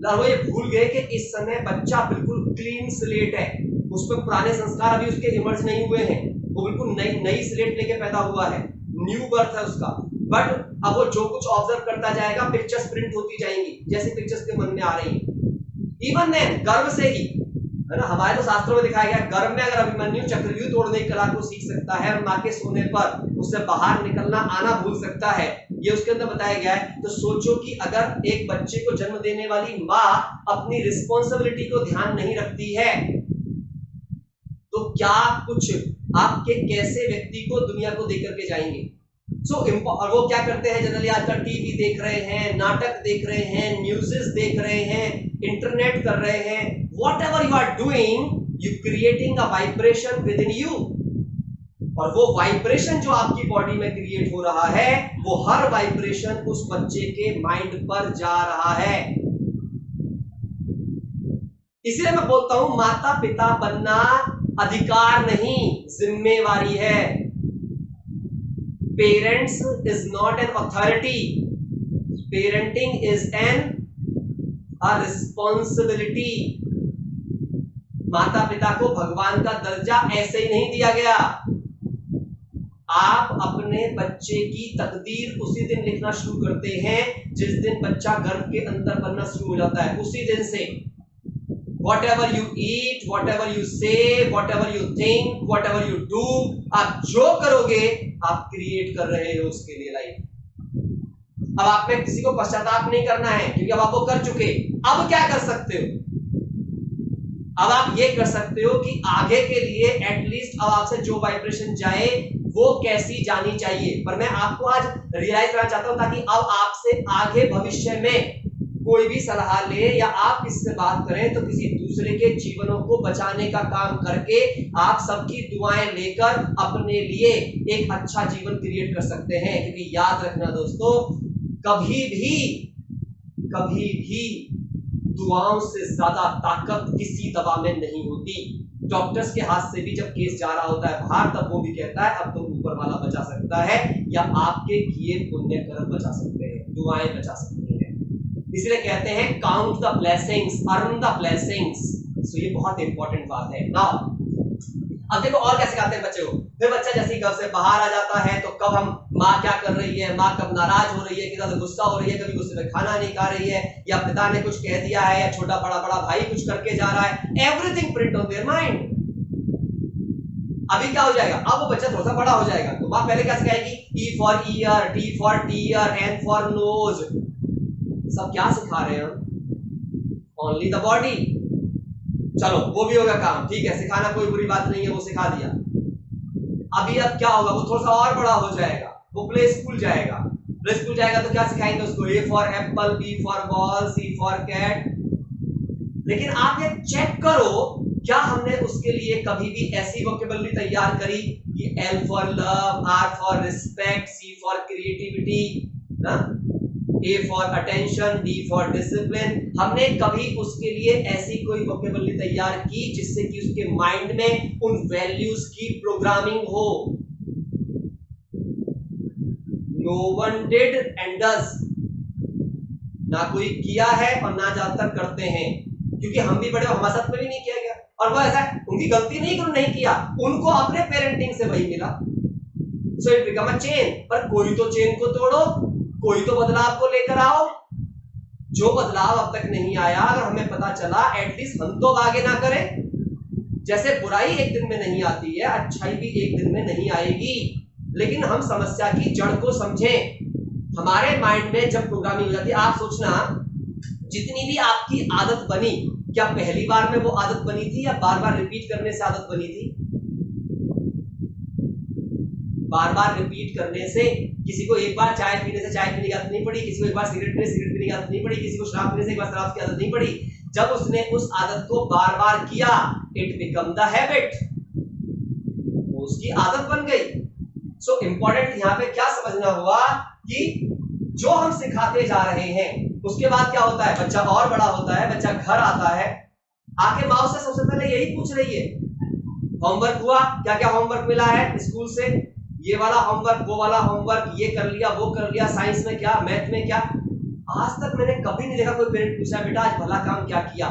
वो ये भूल गए कि इस समय बच्चा बिल्कुल क्लीन स्लेट है, उसमें पुराने संस्कार अभी उसके इमर्ज नहीं हुए हैं, वो बिल्कुल नई स्लेट लेके पैदा हुआ है, न्यू बर्थ है उसका। बट अब वो जो कुछ ऑब्जर्व करता जाएगा, पिक्चर्स प्रिंट होती जाएंगी जैसे पिक्चर्स के मन में आ रही है। इवन देन गर्भ से ही, है ना, हमारे तो शास्त्रों में दिखाया गया गर्भ में अगर अभिमन्यु चक्रव्यूह तोड़ने की कला को सीख सकता है और माँ के सोने पर उससे बाहर निकलना आना भूल सकता है, ये उसके अंदर बताया गया है। तो सोचो कि अगर एक बच्चे को जन्म देने वाली माँ अपनी रिस्पॉन्सिबिलिटी को ध्यान नहीं रखती है तो क्या कुछ आपके कैसे व्यक्ति को दुनिया को देख करके जाएंगे। और वो क्या करते हैं जनरली आजकल, टीवी देख रहे हैं, नाटक देख रहे हैं, न्यूज़ेस देख रहे हैं, इंटरनेट कर रहे हैं, whatever you are doing, you creating a vibration within you, और वो वाइब्रेशन जो आपकी बॉडी में क्रिएट हो रहा है, वो हर वाइब्रेशन उस बच्चे के माइंड पर जा रहा है। इसलिए मैं बोलता हूं माता पिता बनना अधिकार नहीं, जिम्मेवारी है। Parents is not an authority, parenting is an responsibility. माता पिता को भगवान का दर्जा ऐसे ही नहीं दिया गया। आप अपने बच्चे की तकदीर उसी दिन लिखना शुरू करते हैं जिस दिन बच्चा गर्भ के अंदर बनना शुरू हो जाता है। उसी दिन से whatever you eat, whatever you say, whatever you think, whatever you do, आप जो करोगे आप क्रिएट कर रहे हो उसके लिए लाइफ। अब आप में किसी को पश्चाताप नहीं करना है क्योंकि अब आप वो कर चुके। अब क्या कर सकते हो? अब आप ये कर सकते हो कि आगे के लिए एटलीस्ट अब आपसे जो वाइब्रेशन जाए वो कैसी जानी चाहिए। पर मैं आपको आज रियलाइज करना चाहता हूं ताकि अब आपसे आगे भविष्य में कोई भी सलाह ले या आप किससे बात करें तो किसी दूसरे के जीवनों को बचाने का काम करके आप सबकी दुआएं लेकर अपने लिए एक अच्छा जीवन क्रिएट कर सकते हैं। क्योंकि याद रखना दोस्तों, कभी भी दुआओं से ज्यादा ताकत किसी दवा में नहीं होती। डॉक्टर्स के हाथ से भी जब केस जा रहा होता है बाहर, तब वो भी कहता है अब तो ऊपर वाला बचा सकता है या आपके किए पुण्य कर्म बचा सकते हैं, दुआएं बचा सकते हैं। इसलिए कहते हैं count the blessings, earn the blessings. So ये बहुत इंपॉर्टेंट बात है। नाउ अब देखो और क्या सिखाते हैं बच्चे को। फिर बच्चा जैसे ही घर से बाहर आ जाता है तो कब हम माँ क्या कर रही है, माँ कब नाराज हो रही है, कितना गुस्सा हो रही है, कभी गुस्से में खाना नहीं खा रही है, या पिता ने कुछ कह दिया है, या छोटा बड़ा भाई कुछ करके जा रहा है, everything print on their mind. अभी क्या हो जाएगा, अब वो बच्चा थोड़ा सा बड़ा हो जाएगा तो माँ पहले क्या सिखाएगी, E for ear, T for tear, N for nose. सब क्या सिखा रहे हैं हम? Only the body. चलो वो भी होगा काम, ठीक है, सिखाना कोई बुरी बात नहीं है, वो सिखा दिया। अभी अब क्या होगा, वो थोड़ा सा और बड़ा हो जाएगा, वो प्ले स्कूल जाएगा। प्ले स्कूल जाएगा तो क्या सिखाएंगे उसको, A for apple, B for ball, C for cat. लेकिन आप ये चेक करो क्या हमने उसके लिए कभी भी ऐसी वोकेबलरी तैयार करी कि L for love, R for respect, C for creativity, A for attention, D for discipline। हमने कभी उसके लिए ऐसी कोई वोकेबलरी तैयार की जिससे कि उसके माइंड में उन वैल्यूज की प्रोग्रामिंग हो? No one did and does। ना कोई किया है और ना ज्यादातर करते हैं, क्योंकि हम भी बड़े, हमारे साथ में भी नहीं किया गया। और वो ऐसा है, उनकी गलती नहीं कि उन्होंने नहीं किया, उनको अपने पेरेंटिंग से वही मिला। So it become a chain. पर कोई तो चेन को तोड़ो, कोई तो बदलाव को लेकर आओ। जो बदलाव अब तक नहीं आया, अगर हमें पता चला, एटलीस्ट हम तो आगे ना करें। जैसे बुराई एक दिन में नहीं आती है, अच्छाई भी एक दिन में नहीं आएगी, लेकिन हम समस्या की जड़ को समझें। हमारे माइंड में जब प्रोग्रामिंग हो जाती है, आप सोचना जितनी भी आपकी आदत बनी, क्या पहली बार में वो आदत बनी थी या बार बार रिपीट करने से आदत बनी थी? बार बार रिपीट करने से, किसी को एक बार चाय पीने से चाय पीने की आदत नहीं पड़ी, किसी को एक बार सिगरेट पीने की आदत नहीं पड़ी, किसी को शराब पीने से एक बार शराब की आदत नहीं पड़ी। जब उसने उस आदत को बार बार किया, इट बिकम द हैबिट, उसकी आदत बन गई। सो इंपॉर्टेंट यहां पे क्या समझना हुआ कि जो हम सिखाते जा रहे हैं उसके बाद क्या होता है, बच्चा और बड़ा होता है, बच्चा घर आता है, आके माँ से सबसे पहले यही पूछ रही है, होमवर्क हुआ, क्या क्या होमवर्क मिला है स्कूल से, ये वाला होमवर्क, वो वाला होमवर्क, ये कर लिया, वो कर लिया, साइंस में क्या, मैथ में क्या। आज तक मैंने कभी नहीं देखा कोई पेरेंट पूछा बेटा आज भला काम क्या किया,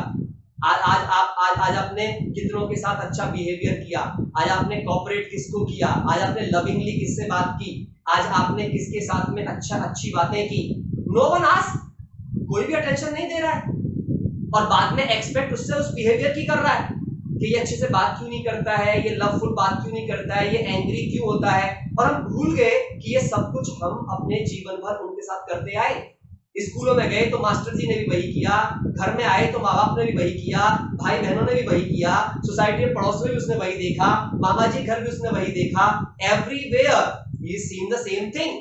आज आपने कितनों के साथ अच्छा बिहेवियर किया, आज आपने कोऑपरेट किसको किया, आज आपने लविंगली किससे बात की, आज आपने किसके साथ में अच्छी बातें की। नो वन आस्क, कोई भी अटेंशन नहीं दे रहा है, और बाद में एक्सपेक्ट उससे उस बिहेवियर की कर रहा है कि ये अच्छे से बात क्यों नहीं करता है, ये लवफुल बात क्यों नहीं करता है, ये एंग्री क्यों होता है। और हम भूल गए कि ये सब कुछ हम अपने जीवन भर उनके साथ करते आए। स्कूलों में गए तो मास्टर जी ने भी वही किया, घर में आए तो माँ बाप ने भी वही किया, भाई बहनों ने भी वही किया, सोसाइटी में पड़ोस में भी उसने वही देखा, मामा जी घर भी उसने वही देखा, everywhere he seen the same thing.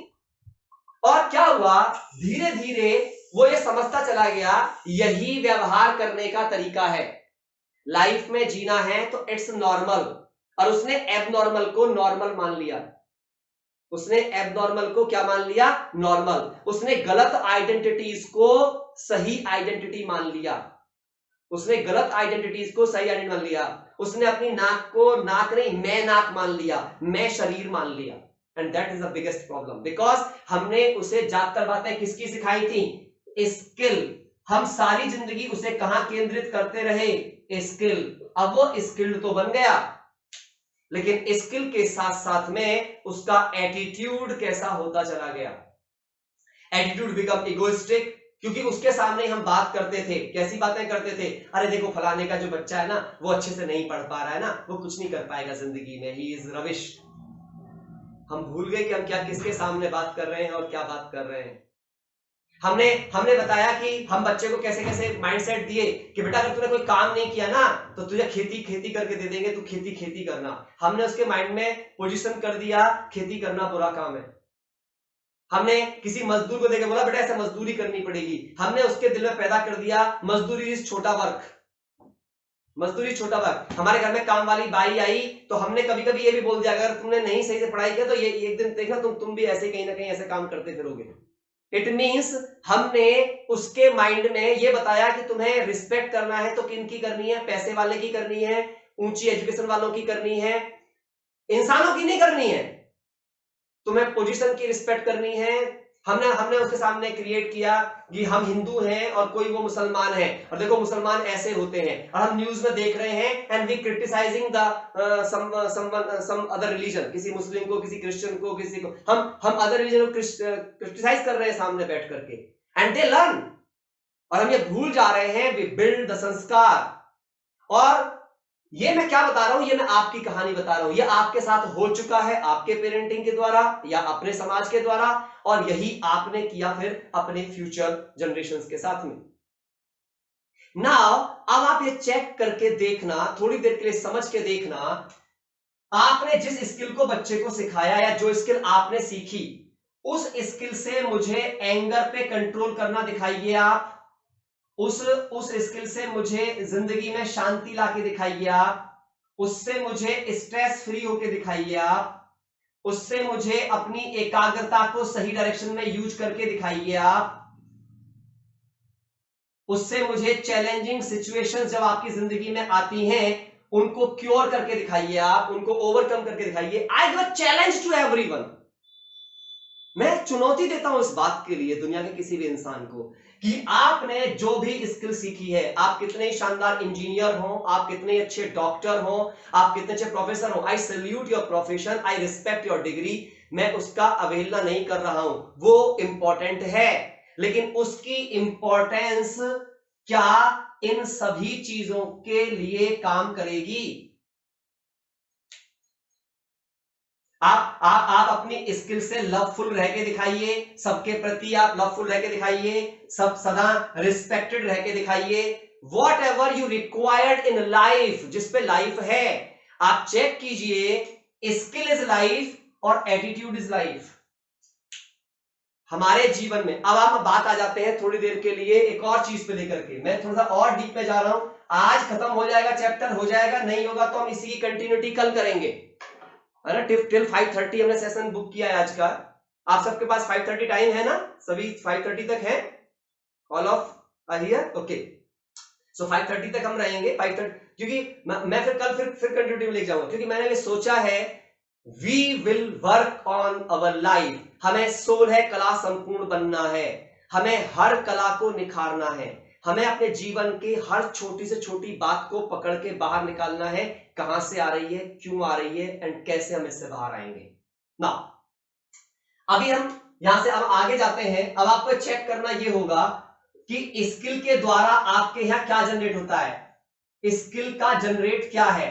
और क्या हुआ, धीरे धीरे वो ये समझता चला गया यही व्यवहार करने का तरीका है, लाइफ में जीना है तो इट्स नॉर्मल, और उसने एबनॉर्मल को नॉर्मल मान लिया। उसने एबनॉर्मल को क्या मान लिया, नॉर्मल। उसने गलत आइडेंटिटीज को सही आइडेंटिटी मान लिया, उसने गलत आइडेंटिटीज को सही आइडेंटिटी मान लिया। उसने अपनी नाक को नाक नहीं, मैं नाक मान लिया, मैं शरीर मान लिया। And that is the biggest problem, because हमने उसे जाकर बातें किसकी सिखाई थी, स्किल। हम सारी जिंदगी उसे कहां केंद्रित करते रहे, स्किल। अब वो स्किल्ड तो बन गया, लेकिन स्किल के साथ साथ में उसका एटीट्यूड कैसा होता चला गया। एटीट्यूड बिकम इगोइस्टिक, क्योंकि उसके सामने हम बात करते थे, कैसी बातें करते थे, अरे देखो फलाने का जो बच्चा है ना वो अच्छे से नहीं पढ़ पा रहा है ना, वो कुछ नहीं कर पाएगा जिंदगी में, ही इज रविश। हम भूल गए कि हम क्या किसके सामने बात कर रहे हैं और क्या बात कर रहे हैं। हमने बताया कि हम बच्चे को कैसे कैसे माइंडसेट दिए कि बेटा अगर तूने कोई काम नहीं किया ना तो तुझे खेती करके दे देंगे, तू खेती करना। हमने उसके माइंड में पोजीशन कर दिया खेती करना बुरा काम है। हमने किसी मजदूर को देकर बोला बेटा ऐसे मजदूरी करनी पड़ेगी। हमने उसके दिल में पैदा कर दिया मजदूरी इज छोटा वर्क, मजदूरी छोटा वर्क। हमारे घर में काम वाली बाई आई तो हमने कभी कभी ये भी बोल दिया अगर तुमने नहीं सही से पढ़ाई किया तो ये एक दिन देखना तुम भी ऐसे कहीं ना कहीं ऐसे काम करते फिरोगे। इट मीन्स हमने उसके माइंड में ये बताया कि तुम्हें रिस्पेक्ट करना है तो किन की करनी है, पैसे वाले की करनी है, ऊंची एजुकेशन वालों की करनी है, इंसानों की नहीं करनी है, तुम्हें पोजीशन की रिस्पेक्ट करनी है। हमने उसके सामने क्रिएट किया कि हम हिंदू हैं और कोई वो मुसलमान है, और देखो मुसलमान ऐसे होते हैं, और हम न्यूज में देख रहे हैं and we criticising the some other religion, किसी मुस्लिम को, किसी क्रिश्चियन को, किसी को हम अदर रिलीजन को क्रिटिसाइज कर रहे हैं सामने बैठ करके, एंड दे लर्न। और हम ये भूल जा रहे हैं वी बिल्ड द संस्कार। और ये मैं क्या बता रहा हूं, ये मैं आपकी कहानी बता रहा हूं, ये आपके साथ हो चुका है आपके पेरेंटिंग के द्वारा या अपने समाज के द्वारा, और यही आपने किया फिर अपने फ्यूचर जनरेशंस के साथ में। नाउ अब आप ये चेक करके देखना, थोड़ी देर के लिए समझ के देखना, आपने जिस स्किल को बच्चे को सिखाया या जो स्किल आपने सीखी उस स्किल से मुझे एंगर पे कंट्रोल करना दिखाइए आप, उस स्किल से मुझे जिंदगी में शांति लाके दिखाइए आप, उससे मुझे स्ट्रेस फ्री होके दिखाइए आप, उससे मुझे अपनी एकाग्रता को सही डायरेक्शन में यूज करके दिखाइए आप, उससे मुझे चैलेंजिंग सिचुएशंस जब आपकी जिंदगी में आती हैं उनको क्योर करके दिखाइए आप, उनको ओवरकम करके दिखाइए। I give a challenge to everyone, मैं चुनौती देता हूं इस बात के लिए दुनिया के किसी भी इंसान को कि आपने जो भी स्किल सीखी है, आप कितने शानदार इंजीनियर हो, आप कितने अच्छे डॉक्टर हो, आप कितने अच्छे प्रोफेसर हो, आई salute your profession, I respect your degree, मैं उसका अवहेलना नहीं कर रहा हूं, वो इंपॉर्टेंट है, लेकिन उसकी इंपॉर्टेंस क्या इन सभी चीजों के लिए काम करेगी? आप अपनी स्किल से लवफुल रह के दिखाइए, सबके प्रति आप लवफुल रह के दिखाइए, सब सदा रिस्पेक्टेड रह के दिखाइए। What ever you required in life, जिस पे लाइफ है, आप चेक कीजिए, स्किल इज लाइफ, और एटीट्यूड इज लाइफ। हमारे जीवन में अब आप बात आ जाते हैं थोड़ी देर के लिए एक और चीज पे लेकर के, मैं थोड़ा सा और डीप में जा रहा हूं। आज खत्म हो जाएगा चैप्टर, हो जाएगा, नहीं होगा तो हम इसी की कंटिन्यूटी कल करेंगे, है ना। टिल 5:30 हमने सेशन बुक किया है आज का। आप सबके पास 5:30 टाइम है ना, सभी 5:30 तक है, all of are here, okay. So 5:30 तक हम रहेंगे, 5:30, क्योंकि मैं फिर कल फिर कंटिन्यूटी में लेके जाऊंगा, क्योंकि मैंने ये सोचा है we will work on our life. हमें 16 कला संपूर्ण बनना है, हमें हर कला को निखारना है, हमें अपने जीवन के हर छोटी से छोटी बात को पकड़ के बाहर निकालना है, कहां से आ रही है, क्यों आ रही है, एंड कैसे हम इससे बाहर आएंगे ना। अभी हम यहां से अब आगे जाते हैं। अब आपको चेक करना यह होगा कि स्किल के द्वारा आपके यहां क्या जनरेट होता है। स्किल का जनरेट क्या है,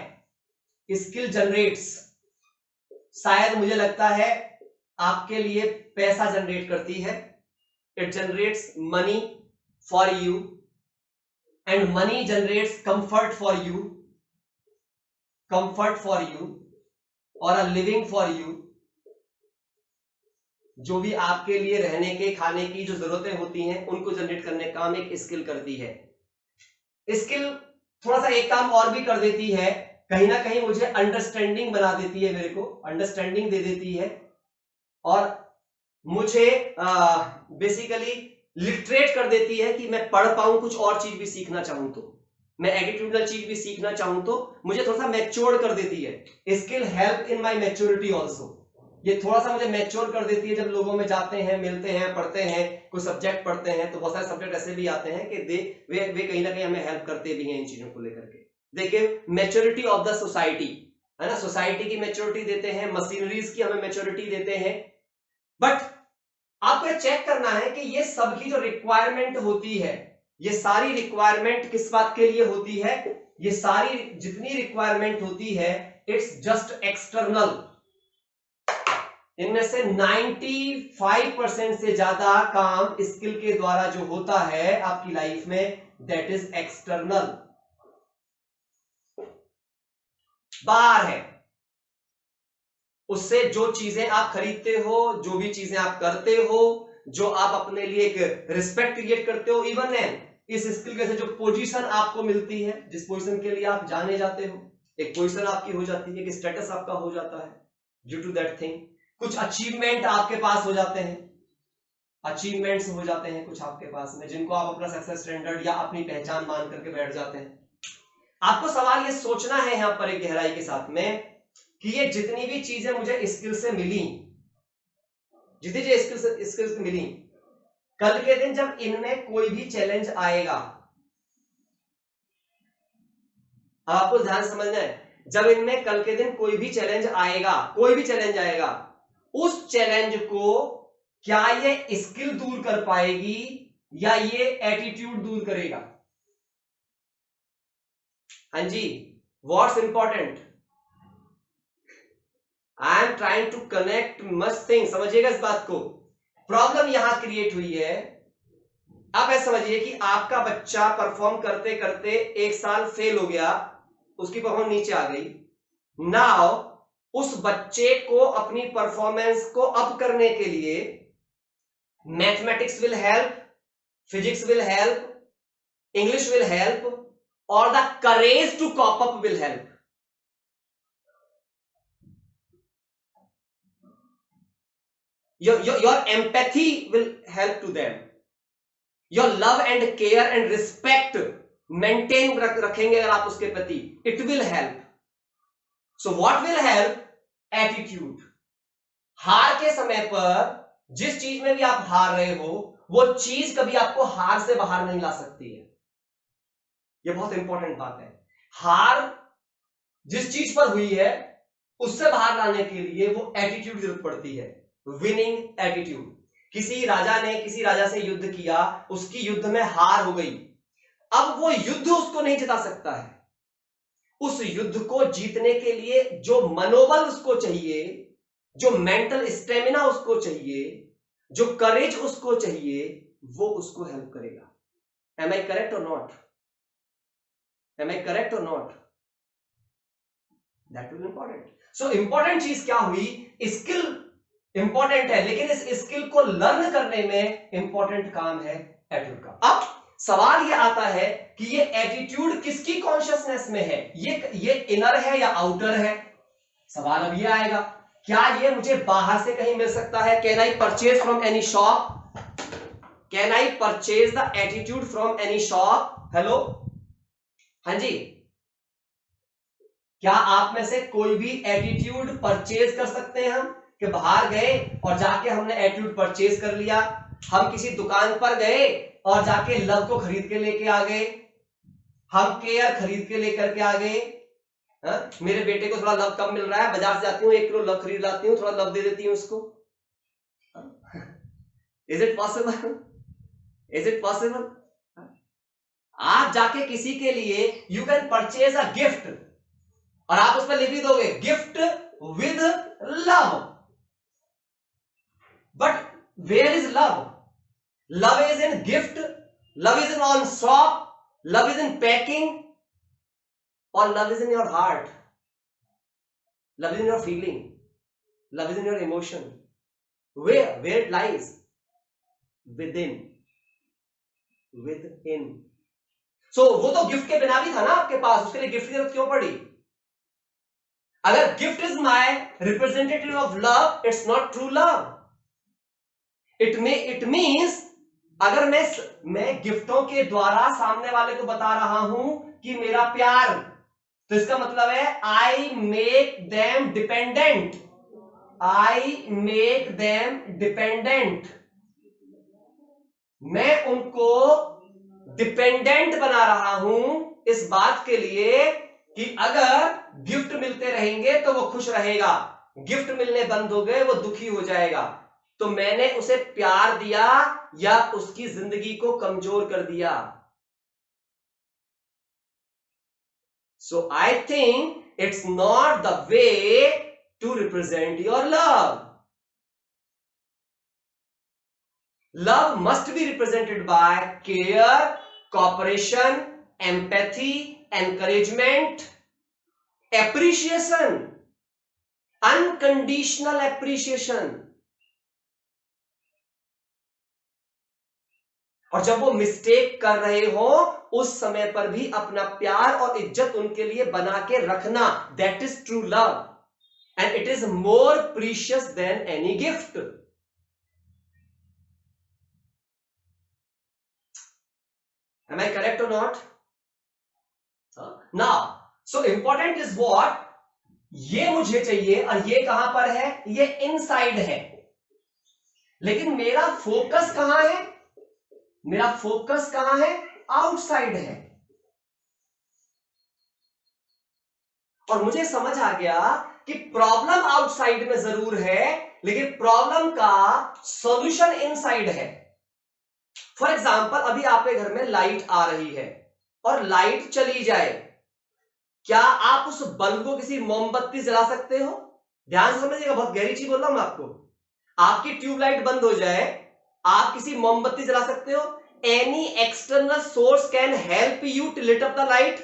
स्किल जनरेट्स, शायद मुझे लगता है आपके लिए पैसा जनरेट करती है। It generates money for you and money generates comfort for you, comfort for you और अ लिविंग फॉर यू। जो भी आपके लिए रहने के खाने की जो जरूरतें होती हैं उनको जनरेट करने का काम एक स्किल करती है। स्किल थोड़ा सा एक काम और भी कर देती है, कहीं ना कहीं मुझे अंडरस्टैंडिंग बना देती है, मेरे को अंडरस्टैंडिंग दे देती है और मुझे बेसिकली लिटरेट कर देती है कि मैं पढ़ पाऊं, कुछ और चीज भी सीखना चाहूं तो, मैं एटीट्यूडल चीज भी सीखना चाहूं तो मुझे थोड़ा सा मैच्योर कर देती है। Skill help in my maturity also, ये थोड़ा सा मुझे मैच्योर कर देती है। जब लोगों में जाते हैं, मिलते हैं, पढ़ते हैं, कुछ सब्जेक्ट पढ़ते हैं, तो बहुत सारे सब्जेक्ट ऐसे भी आते हैं कि वे कहीं ना कहीं हमें हेल्प करते भी हैं इन चीजों को लेकर के। देखिए मैच्योरिटी ऑफ द सोसाइटी, है ना, सोसाइटी की मैच्योरिटी देते हैं, मशीनरीज की हमें मैच्योरिटी देते हैं। बट आपको चेक करना है कि ये सबकी जो रिक्वायरमेंट होती है, ये सारी रिक्वायरमेंट किस बात के लिए होती है, ये सारी जितनी रिक्वायरमेंट होती है इट्स जस्ट एक्सटर्नल। इनमें से 95% से ज्यादा काम स्किल के द्वारा जो होता है आपकी लाइफ में, दैट इज एक्सटर्नल, बाहर है। उससे जो चीजें आप खरीदते हो, जो भी चीजें आप करते हो, जो आप अपने लिए एक रिस्पेक्ट क्रिएट करते हो, इवन एंड इस स्किल के से जो पोजीशन आपको मिलती है, जिस पोजीशन के लिए आप जाने जाते हो, एक पोजीशन आपकी हो जाती है, एक स्टेटस आपका हो जाता है ड्यू टू दैट थिंग। कुछ अचीवमेंट आपके पास हो जाते हैं, अचीवमेंट्स हो जाते हैं कुछ आपके पास में, जिनको आप अपना सक्सेस स्टैंडर्ड या अपनी पहचान मान करके बैठ जाते हैं। आपको सवाल ये सोचना है यहां पर एक गहराई के साथ में कि ये जितनी भी चीजें मुझे स्किल से मिली, जितनी चीजें स्किल से मिली, कल के दिन जब इनमें कोई भी चैलेंज आएगा, आपको ध्यान समझना है, जब इनमें कल के दिन कोई भी चैलेंज आएगा, कोई भी चैलेंज आएगा, उस चैलेंज को क्या ये स्किल दूर कर पाएगी या ये एटीट्यूड दूर करेगा? हाँ जी, what's important, I am trying to connect must thing, समझिएगा इस बात को। प्रॉब्लम यहां क्रिएट हुई है, आप ऐसा समझिए कि आपका बच्चा परफॉर्म करते करते एक साल फेल हो गया, उसकी परफॉर्मेंस नीचे आ गई। नाउ उस बच्चे को अपनी परफॉर्मेंस को अप करने के लिए mathematics will help, physics will help, English will help, और the courage to cope up will help. Your empathy will help to them. Your love and care and respect maintain रखेंगे अगर आप उसके प्रति, it will help. So what will help? Attitude. हार के समय पर जिस चीज में भी आप हार रहे हो, वो चीज कभी आपको हार से बाहर नहीं ला सकती है। ये बहुत इंपॉर्टेंट बात है। हार जिस चीज पर हुई है उससे बाहर लाने के लिए वो एटीट्यूड जरूरत पड़ती है, विनिंग एटीट्यूड। किसी राजा ने किसी राजा से युद्ध किया, उसकी युद्ध में हार हो गई, अब वो युद्ध उसको नहीं जिता सकता है। उस युद्ध को जीतने के लिए जो मनोबल उसको चाहिए, जो मेंटल स्टेमिना उसको चाहिए, जो करेज उसको चाहिए, वो उसको हेल्प करेगा। M I correct or not? M I correct or not? That will important. So important चीज क्या हुई, स्किल इंपॉर्टेंट है, लेकिन इस स्किल को लर्न करने में इंपॉर्टेंट काम है एटीट्यूड का। अब सवाल ये आता है कि ये एटीट्यूड किसकी कॉन्शियसनेस में है, ये इनर है या आउटर है। सवाल अब ये आएगा, क्या ये मुझे बाहर से कहीं मिल सकता है? Can I purchase from any shop? Can I purchase the attitude from any shop? Hello, हाँ जी, क्या आप में से कोई भी एटीट्यूड परचेज कर सकते हैं? हम कि बाहर गए और जाके हमने एटीट्यूड परचेज कर लिया। हम किसी दुकान पर गए और जाके लव को खरीद के लेके आ गए, हम केयर खरीद के लेकर के आ गए। मेरे बेटे को थोड़ा लव कम मिल रहा है, बाजार से जाती हूँ 1 किलो लव खरीद लाती हूँ, थोड़ा लव दे देती हूँ उसको। Is it possible? Is it possible? आप जाके किसी के लिए you can purchase a gift और आप उस पर लिख भी दोगे gift with love, but where is love? Love is in gift, love is in on shop, love is in packing, और love is in your heart, love is in your feeling, love is in your emotion. Where it lies? Within. So वो तो gift के बिना भी था ना आपके पास, उसके लिए गिफ्ट की जरूरत क्यों पड़ी? अगर gift is my representative of love, it's not true love. It means अगर मैं गिफ्टों के द्वारा सामने वाले को बता रहा हूं कि मेरा प्यार, तो इसका मतलब है I make them dependent, I make them dependent. मैं उनको डिपेंडेंट बना रहा हूं इस बात के लिए कि अगर गिफ्ट मिलते रहेंगे तो वो खुश रहेगा, गिफ्ट मिलने बंद हो गए वो दुखी हो जाएगा। तो मैंने उसे प्यार दिया या उसकी जिंदगी को कमजोर कर दिया। So I think it's not the way to represent your love. Love must be represented by care, cooperation, empathy, encouragement, appreciation, unconditional appreciation. और जब वो मिस्टेक कर रहे हो उस समय पर भी अपना प्यार और इज्जत उनके लिए बना के रखना, that is true love and it is more precious than any gift. Am I correct or not? Now so important is what, ये मुझे चाहिए और ये कहां पर है? ये इनसाइड है, लेकिन मेरा फोकस कहां है? मेरा फोकस कहां है? आउटसाइड है। और मुझे समझ आ गया कि प्रॉब्लम आउटसाइड में जरूर है, लेकिन प्रॉब्लम का सॉल्यूशन इनसाइड है। फॉर एग्जांपल, अभी आपके घर में लाइट आ रही है और लाइट चली जाए, क्या आप उस बल्ब को किसी मोमबत्ती जला सकते हो? ध्यान से समझिएगा, बहुत गहरी चीज बोल रहा हूं मैं आपको। आपकी ट्यूबलाइट बंद हो जाए, आप किसी मोमबत्ती जला सकते हो? Any external source can help you to lit up the light?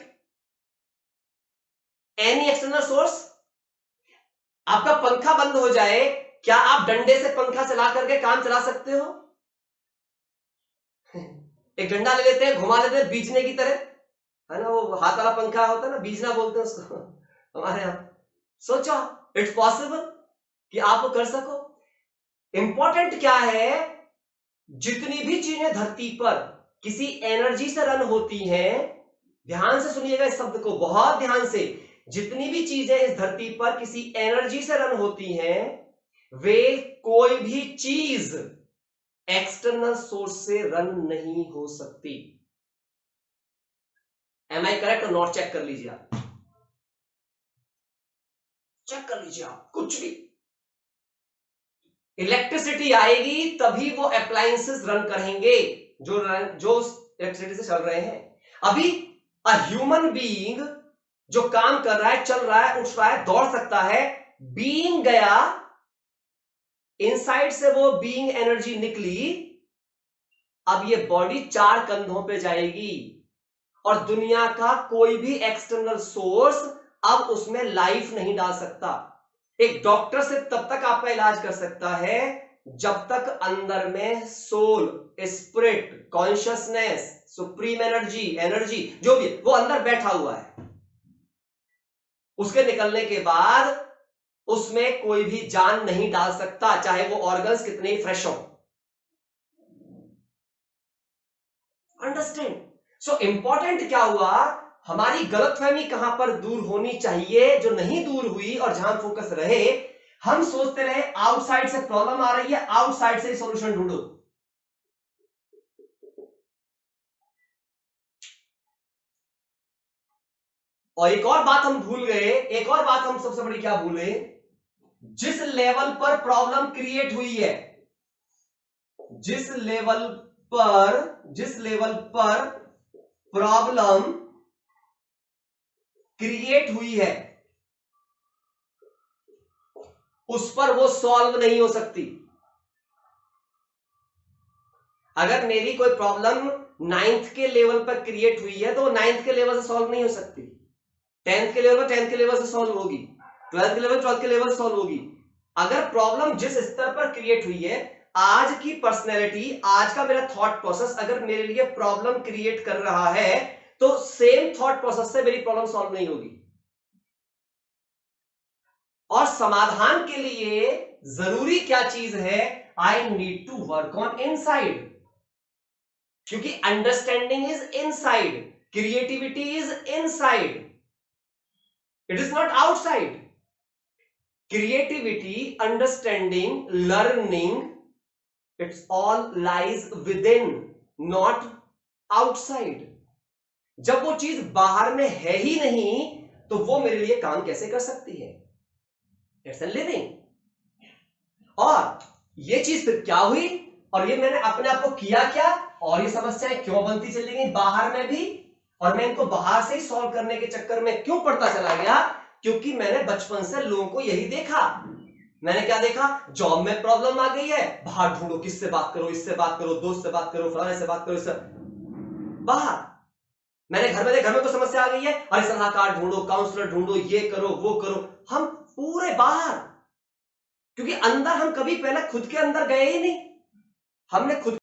Any external source? आपका पंखा बंद हो जाए, क्या आप डंडे से पंखा चला करके काम चला सकते हो? एक डंडा ले लेते हैं, घुमा लेते हैं बीजने की तरह, है ना, वो हाथ वाला पंखा होता है ना, बीजना बोलते हैं उसको हमारे यहां। सोचो, इट्स पॉसिबल कि आप वो कर सको। इंपॉर्टेंट क्या है, जितनी भी चीजें धरती पर किसी एनर्जी से रन होती हैं, ध्यान से सुनिएगा इस शब्द को बहुत ध्यान से, जितनी भी चीजें इस धरती पर किसी एनर्जी से रन होती हैं, वे कोई भी चीज एक्सटर्नल सोर्स से रन नहीं हो सकती। M I correct or not? Check कर लीजिए आप, चेक कर लीजिए आप। कुछ भी इलेक्ट्रिसिटी आएगी तभी वो अप्लायंसेस रन करेंगे जो इलेक्ट्रिसिटी से चल रहे हैं। अभी अ ह्यूमन बीइंग जो काम कर रहा है, चल रहा है, उठ रहा है, दौड़ सकता है, बीइंग गया, इनसाइड से वो बीइंग एनर्जी निकली, अब ये बॉडी 4 कंधों पे जाएगी और दुनिया का कोई भी एक्सटर्नल सोर्स अब उसमें लाइफ नहीं डाल सकता। एक डॉक्टर से तब तक आपका इलाज कर सकता है जब तक अंदर में soul, spirit, consciousness, supreme energy जो भी वो अंदर बैठा हुआ है। उसके निकलने के बाद उसमें कोई भी जान नहीं डाल सकता, चाहे वो ऑर्गन्स कितने ही फ्रेश हो। अंडरस्टैंड? सो इंपॉर्टेंट क्या हुआ, हमारी गलतफहमी कहां पर दूर होनी चाहिए, जो नहीं दूर हुई और जहां फोकस रहे, हम सोचते रहे आउटसाइड से प्रॉब्लम आ रही है, आउटसाइड से ही सॉल्यूशन ढूंढो। और एक और बात हम भूल गए, एक और बात हम सबसे बड़ी क्या भूले, जिस लेवल पर प्रॉब्लम क्रिएट हुई है, जिस लेवल पर प्रॉब्लम क्रिएट हुई है उस पर वो सॉल्व नहीं हो सकती। अगर मेरी कोई प्रॉब्लम 9th के लेवल पर क्रिएट हुई है तो वो 9th के लेवल से सॉल्व नहीं हो सकती। 10th के लेवल पर 10th के लेवल से सॉल्व होगी, 12th के लेवल 12th के लेवल से सॉल्व होगी। अगर प्रॉब्लम जिस स्तर पर क्रिएट हुई है, आज की पर्सनैलिटी, आज का मेरा थॉट प्रोसेस अगर मेरे लिए प्रॉब्लम क्रिएट कर रहा है तो सेम थॉट प्रोसेस से मेरी प्रॉब्लम सॉल्व नहीं होगी। और समाधान के लिए जरूरी क्या चीज है, I need to work on inside, क्योंकि understanding is inside, creativity is inside, it is not outside. Creativity, understanding, learning, it's all lies within, not outside. जब वो चीज बाहर में है ही नहीं तो वो मेरे लिए काम कैसे कर सकती है? It's a living. और ये चीज फिर क्या हुई, और ये मैंने अपने आप को किया क्या, और ये समस्याएं क्यों बनती चली गई बाहर में भी, और मैं इनको बाहर से ही सॉल्व करने के चक्कर में क्यों पड़ता चला गया, क्योंकि मैंने बचपन से लोगों को यही देखा। मैंने क्या देखा, जॉब में प्रॉब्लम आ गई है, बाहर ढूंढो, किससे बात करो, इससे बात करो, दोस्त से बात करो, फलाने से बात करो, इससे बाहर। मैंने घर में कोई समस्या आ गई है, अरे सलाहकार ढूंढो, काउंसलर ढूंढो, ये करो वो करो, हम पूरे बाहर, क्योंकि अंदर हम कभी पहले खुद के अंदर गए ही नहीं। हमने खुद